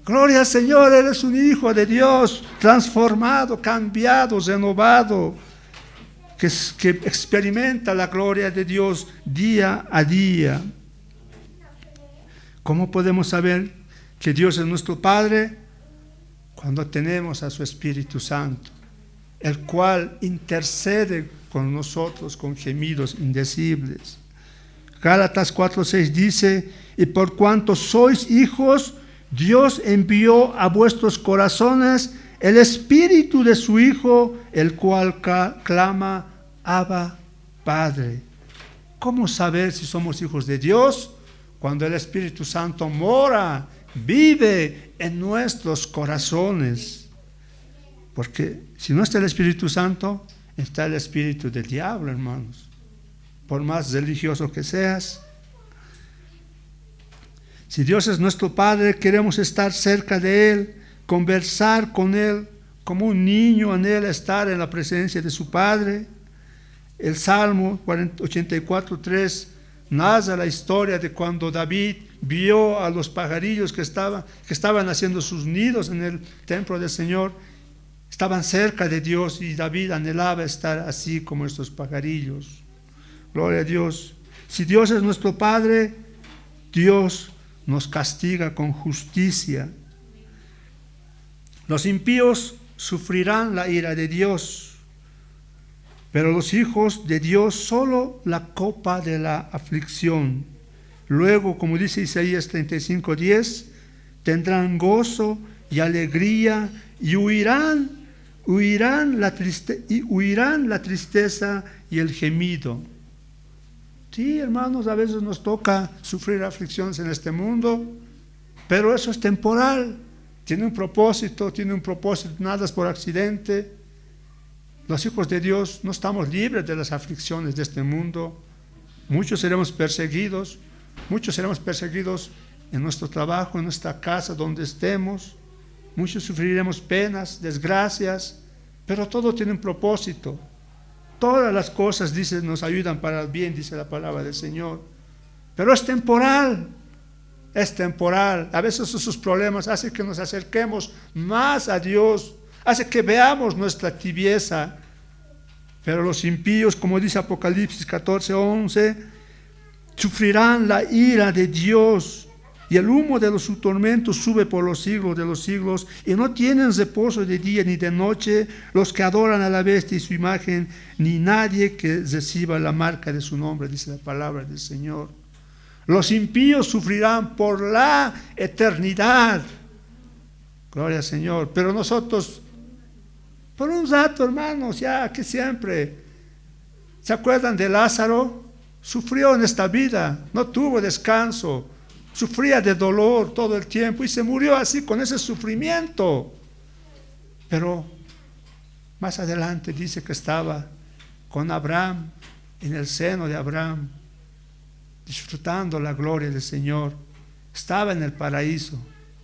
gloria al Señor, eres un hijo de Dios, transformado, cambiado, renovado, que experimenta la gloria de Dios día a día. ¿Cómo podemos saber que Dios es nuestro Padre? Cuando tenemos a su Espíritu Santo, el cual intercede con nosotros con gemidos indecibles. Gálatas 4:6 dice: y por cuanto sois hijos, Dios envió a vuestros corazones el Espíritu de su Hijo, el cual clama: Abba, Padre. ¿Cómo saber si somos hijos de Dios? Cuando el Espíritu Santo mora, vive en nuestros corazones. Porque si no está el Espíritu Santo, está el espíritu del diablo, hermanos. Por más religioso que seas. Si Dios es nuestro Padre, queremos estar cerca de Él, conversar con Él, como un niño anhela estar en la presencia de su Padre. El Salmo 84:3 narra la historia de cuando David vio a los pajarillos que estaban haciendo sus nidos en el templo del Señor. Estaban cerca de Dios y David anhelaba estar así como estos pajarillos. Gloria a Dios. Si Dios es nuestro Padre, Dios nos castiga con justicia. Los impíos sufrirán la ira de Dios, pero los hijos de Dios solo la copa de la aflicción. Luego, como dice Isaías 35:10, tendrán gozo y alegría y huirán la tristeza y el gemido. Sí, hermanos, a veces nos toca sufrir aflicciones en este mundo, pero eso es temporal. Tiene un propósito, nada es por accidente. Los hijos de Dios no estamos libres de las aflicciones de este mundo. Muchos seremos perseguidos en nuestro trabajo, en nuestra casa, donde estemos. Muchos sufriremos penas, desgracias, pero todo tiene un propósito. Todas las cosas, dice, nos ayudan para el bien, dice la palabra del Señor. Pero es temporal. A veces esos problemas hacen que nos acerquemos más a Dios, hace que veamos nuestra tibieza. Pero los impíos, como dice Apocalipsis 14:11, sufrirán la ira de Dios, y el humo de su tormento sube por los siglos de los siglos, y no tienen reposo de día ni de noche los que adoran a la bestia y su imagen, ni nadie que reciba la marca de su nombre, dice la palabra del Señor. Los impíos sufrirán por la eternidad. Gloria al Señor. Pero nosotros, por un rato, hermanos, ya que siempre. ¿Se acuerdan de Lázaro? Sufrió en esta vida, no tuvo descanso, sufría de dolor todo el tiempo y se murió así con ese sufrimiento. Pero más adelante dice que estaba con Abraham, en el seno de Abraham, disfrutando la gloria del Señor. Estaba en el paraíso.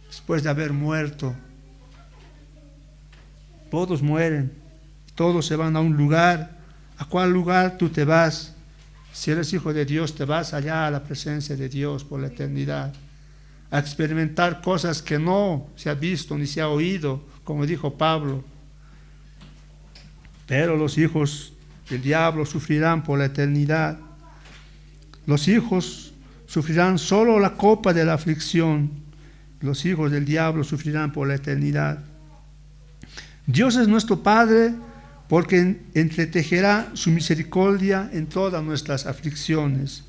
después de haber muerto. Todos mueren, todos se van a un lugar. ¿A cuál lugar tú te vas? Si eres hijo de Dios, te vas allá a la presencia de Dios por la eternidad, a experimentar cosas que no se ha visto ni se ha oído, como dijo Pablo. Pero los hijos del diablo sufrirán por la eternidad. Los hijos sufrirán solo la copa de la aflicción. Los hijos del diablo sufrirán por la eternidad. Dios es nuestro Padre porque entretejerá su misericordia en todas nuestras aflicciones.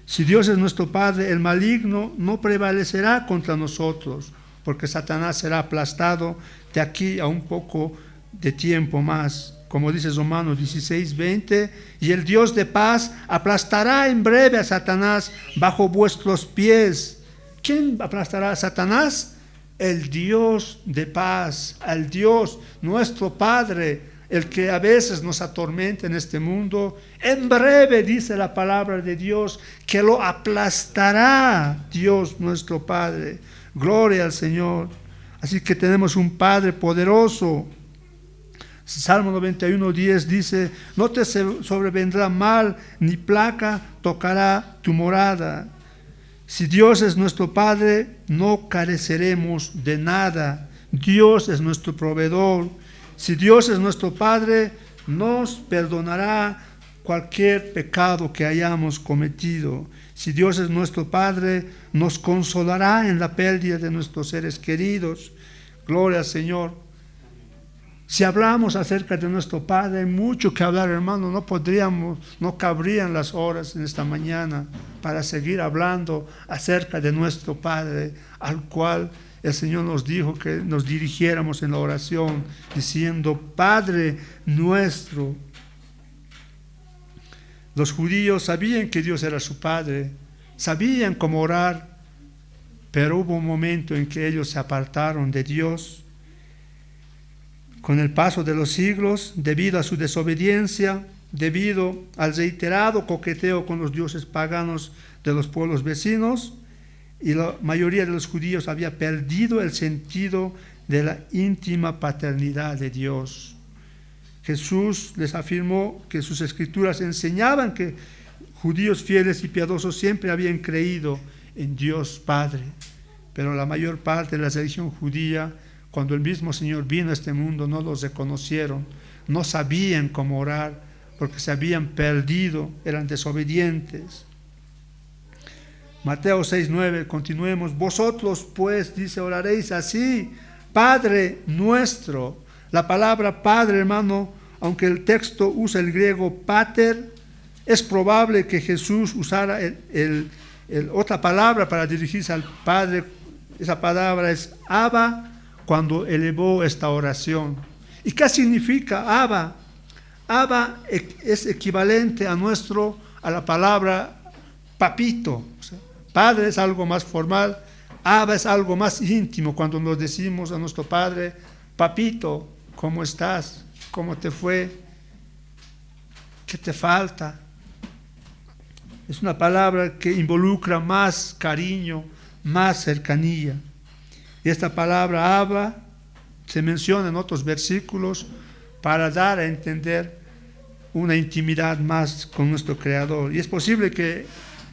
Si Dios es nuestro Padre, el maligno no prevalecerá contra nosotros, porque Satanás será aplastado de aquí a un poco de tiempo más. Como dice Romanos 16:20, y el Dios de paz aplastará en breve a Satanás bajo vuestros pies. ¿Quién aplastará a Satanás? El Dios de paz, al Dios, nuestro Padre, el que a veces nos atormenta en este mundo. En breve, dice la palabra de Dios, que lo aplastará Dios nuestro Padre. Gloria al Señor. Así que tenemos un Padre poderoso. Salmo 91:10 dice, no te sobrevendrá mal, ni plaga tocará tu morada. Si Dios es nuestro Padre, no careceremos de nada. Dios es nuestro proveedor. Si Dios es nuestro Padre, nos perdonará cualquier pecado que hayamos cometido. Si Dios es nuestro Padre, nos consolará en la pérdida de nuestros seres queridos. Gloria al Señor. Si hablamos acerca de nuestro Padre, hay mucho que hablar, hermano. No cabrían las horas en esta mañana para seguir hablando acerca de nuestro Padre, al cual el Señor nos dijo que nos dirigiéramos en la oración, diciendo, Padre nuestro. Los judíos sabían que Dios era su Padre, sabían cómo orar, pero hubo un momento en que ellos se apartaron de Dios. Con el paso de los siglos, debido a su desobediencia, debido al reiterado coqueteo con los dioses paganos de los pueblos vecinos, y la mayoría de los judíos había perdido el sentido de la íntima paternidad de Dios. Jesús les afirmó que sus escrituras enseñaban que judíos fieles y piadosos siempre habían creído en Dios Padre, pero la mayor parte de la religión judía, cuando el mismo Señor vino a este mundo, no los reconocieron, no sabían cómo orar, porque se habían perdido, eran desobedientes. Mateo 6:9, continuemos. Vosotros pues, dice, oraréis así, Padre nuestro. La palabra Padre, hermano, aunque el texto usa el griego pater, es probable que Jesús usara otra palabra para dirigirse al Padre. Esa palabra es Abba, cuando elevó esta oración. ¿Y qué significa Abba? Abba es equivalente a la palabra papito. O sea, Padre es algo más formal, Abba es algo más íntimo. Cuando nos decimos a nuestro Padre, papito, ¿cómo estás? ¿Cómo te fue? ¿Qué te falta? Es una palabra que involucra más cariño, más cercanía. Y esta palabra Abba se menciona en otros versículos para dar a entender una intimidad más con nuestro Creador. Y es posible que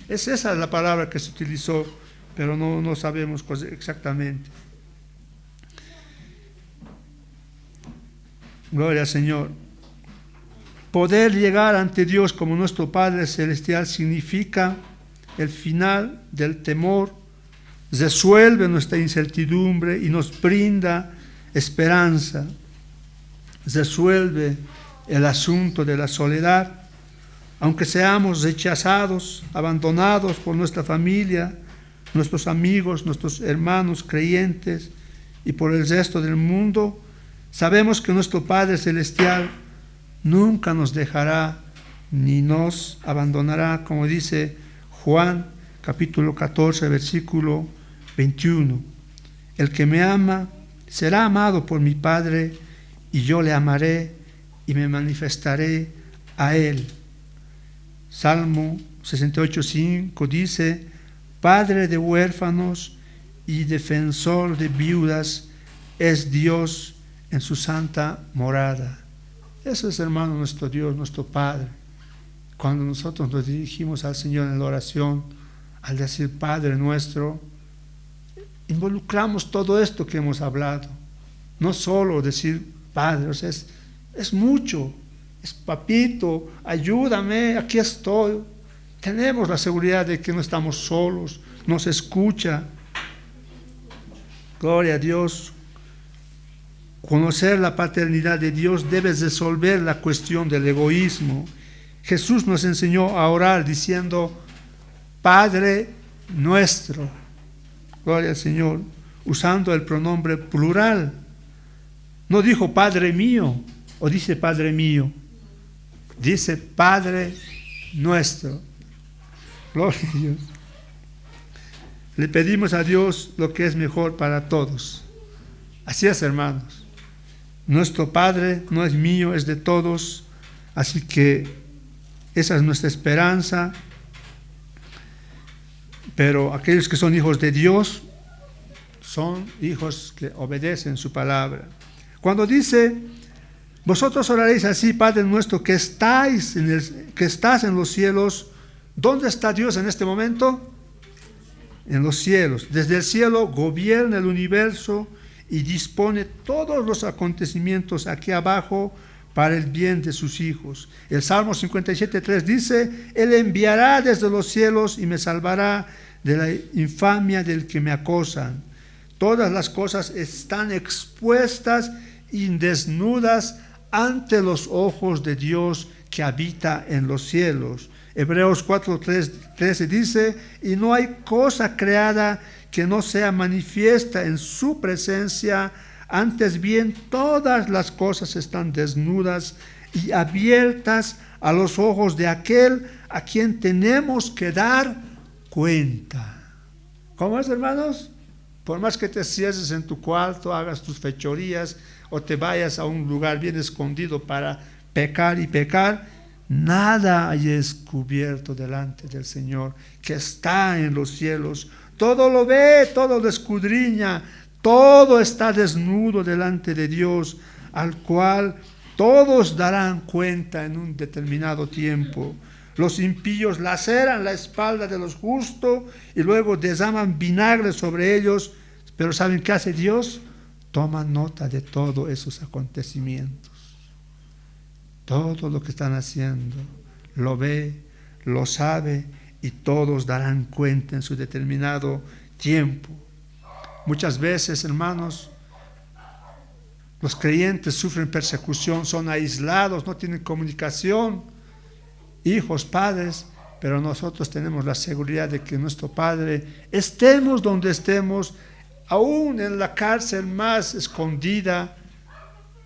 es esa la palabra que se utilizó, pero no sabemos exactamente. Gloria al Señor. Poder llegar ante Dios como nuestro Padre Celestial significa el final del temor, resuelve nuestra incertidumbre y nos brinda esperanza, resuelve el asunto de la soledad. Aunque seamos rechazados, abandonados por nuestra familia, nuestros amigos, nuestros hermanos creyentes y por el resto del mundo, sabemos que nuestro Padre Celestial nunca nos dejará ni nos abandonará, como dice Juan capítulo 14, versículo 21. El que me ama será amado por mi Padre, y yo le amaré y me manifestaré a él. Salmo 68:5 dice, Padre de huérfanos y defensor de viudas es Dios en su santa morada. Eso es, hermano, nuestro Dios, nuestro Padre. Cuando nosotros nos dirigimos al Señor en la oración, al decir Padre nuestro, involucramos todo esto que hemos hablado. No solo decir Padre, o sea, es mucho. Es papito, ayúdame, aquí estoy. Tenemos la seguridad de que no estamos solos, nos escucha. Gloria a Dios. Conocer la paternidad de Dios debe resolver la cuestión del egoísmo. Jesús nos enseñó a orar diciendo, Padre nuestro. Gloria al Señor, usando el pronombre plural. No dijo Padre mío, o dice Padre mío. Dice Padre nuestro. Gloria a Dios. Le pedimos a Dios lo que es mejor para todos. Así es, hermanos. Nuestro Padre no es mío, es de todos. Así que esa es nuestra esperanza. Pero aquellos que son hijos de Dios son hijos que obedecen su palabra. Cuando dice, vosotros oraréis así, Padre nuestro, que estás en los cielos. ¿Dónde está Dios en este momento? En los cielos. Desde el cielo gobierna el universo y dispone todos los acontecimientos aquí abajo para el bien de sus hijos. El Salmo 57:3 dice, Él enviará desde los cielos y me salvará de la infamia del que me acosan. Todas las cosas están expuestas y desnudas ante los ojos de Dios que habita en los cielos. Hebreos 4:13 dice, y no hay cosa creada que no sea manifiesta en su presencia, antes bien todas las cosas están desnudas y abiertas a los ojos de aquel a quien tenemos que dar cuenta. ¿Cómo es, hermanos? Por más que te cierres en tu cuarto, hagas tus fechorías o te vayas a un lugar bien escondido para pecar y pecar, nada hay descubierto delante del Señor que está en los cielos. Todo lo ve, todo lo escudriña, todo está desnudo delante de Dios, al cual todos darán cuenta en un determinado tiempo. Los impíos laceran la espalda de los justos y luego derraman vinagre sobre ellos, pero ¿saben qué hace Dios? Toma nota de todos esos acontecimientos. Todo lo que están haciendo, lo ve, lo sabe y todos darán cuenta en su determinado tiempo. Muchas veces, hermanos, los creyentes sufren persecución, son aislados, no tienen comunicación, hijos, padres, pero nosotros tenemos la seguridad de que nuestro Padre, estemos donde estemos, aún en la cárcel más escondida,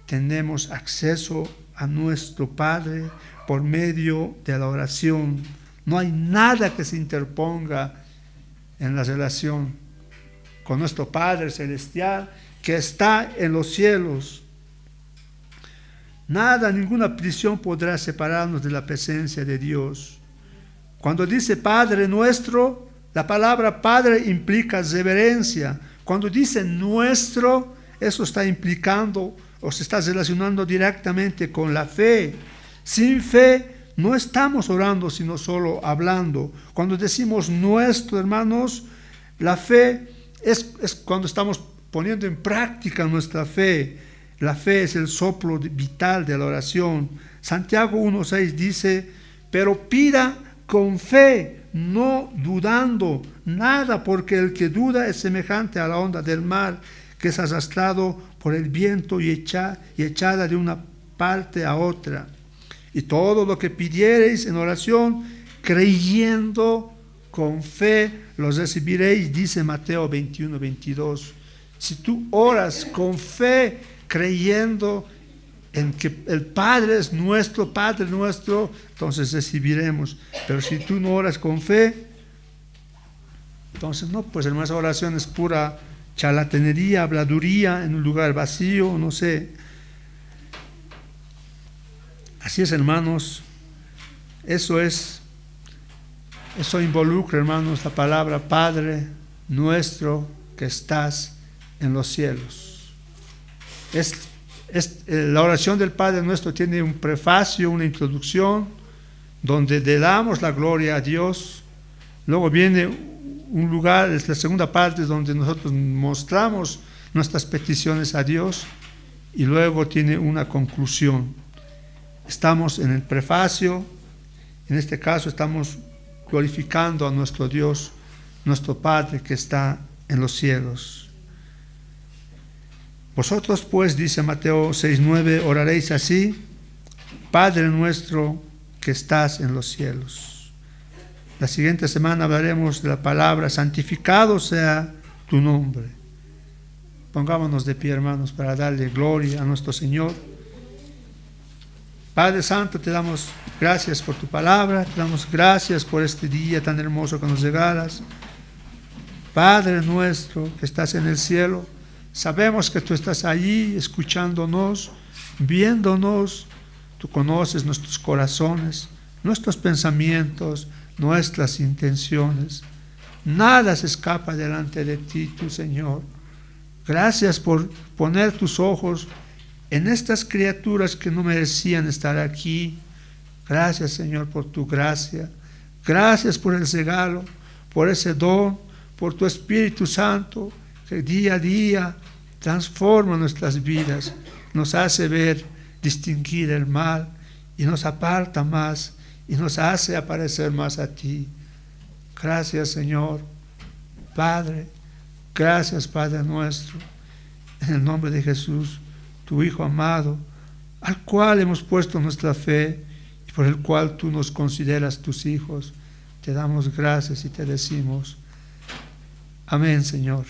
tenemos acceso a nuestro Padre por medio de la oración. No hay nada que se interponga en la relación con nuestro Padre Celestial que está en los cielos. Nada, ninguna prisión podrá separarnos de la presencia de Dios. Cuando dice Padre nuestro, la palabra Padre implica reverencia. Cuando dice nuestro, eso está implicando o se está relacionando directamente con la fe. Sin fe no estamos orando, sino solo hablando. Cuando decimos nuestro, hermanos, la fe es cuando estamos poniendo en práctica nuestra fe. La fe es el soplo vital de la oración. Santiago 1:6 dice, pero pida con fe, no dudando nada, porque el que duda es semejante a la onda del mar, que es arrastrado por el viento y echada de una parte a otra. Y todo lo que pidiereis en oración, creyendo con fe, los recibiréis, dice Mateo 21:22. Si tú oras con fe, creyendo en que el Padre es nuestro, Padre nuestro, entonces recibiremos. Pero si tú no oras con fe, entonces no, pues hermano, esa oración es pura charlatanería, habladuría en un lugar vacío, no sé. Así es, hermanos, eso involucra, hermanos, la palabra Padre nuestro, que estás en los cielos. La oración del Padre Nuestro tiene un prefacio, una introducción, donde le damos la gloria a Dios. Luego viene un lugar, es la segunda parte, donde nosotros mostramos nuestras peticiones a Dios, y luego tiene una conclusión. Estamos en el prefacio, en este caso estamos glorificando a nuestro Dios, nuestro Padre que está en los cielos. Vosotros pues, dice Mateo 6:9, oraréis así: Padre nuestro que estás en los cielos. La siguiente semana hablaremos de la palabra: santificado sea tu nombre. Pongámonos de pie, hermanos, para darle gloria a nuestro Señor. Padre Santo, te damos gracias por tu palabra, te damos gracias por este día tan hermoso que nos regalas. Padre nuestro que estás en el cielo, sabemos que tú estás allí escuchándonos, viéndonos. Tú conoces nuestros corazones, nuestros pensamientos, nuestras intenciones. Nada se escapa delante de ti, tu Señor. Gracias por poner tus ojos en estas criaturas que no merecían estar aquí. Gracias, Señor, por tu gracia. Gracias por el regalo, por ese don, por tu Espíritu Santo que día a día transforma nuestras vidas, nos hace ver, distinguir el mal y nos aparta más y nos hace aparecer más a ti. Gracias, Señor. Padre, gracias, Padre nuestro, en el nombre de Jesús, tu Hijo amado, al cual hemos puesto nuestra fe y por el cual tú nos consideras tus hijos. Te damos gracias y te decimos: amén, Señor.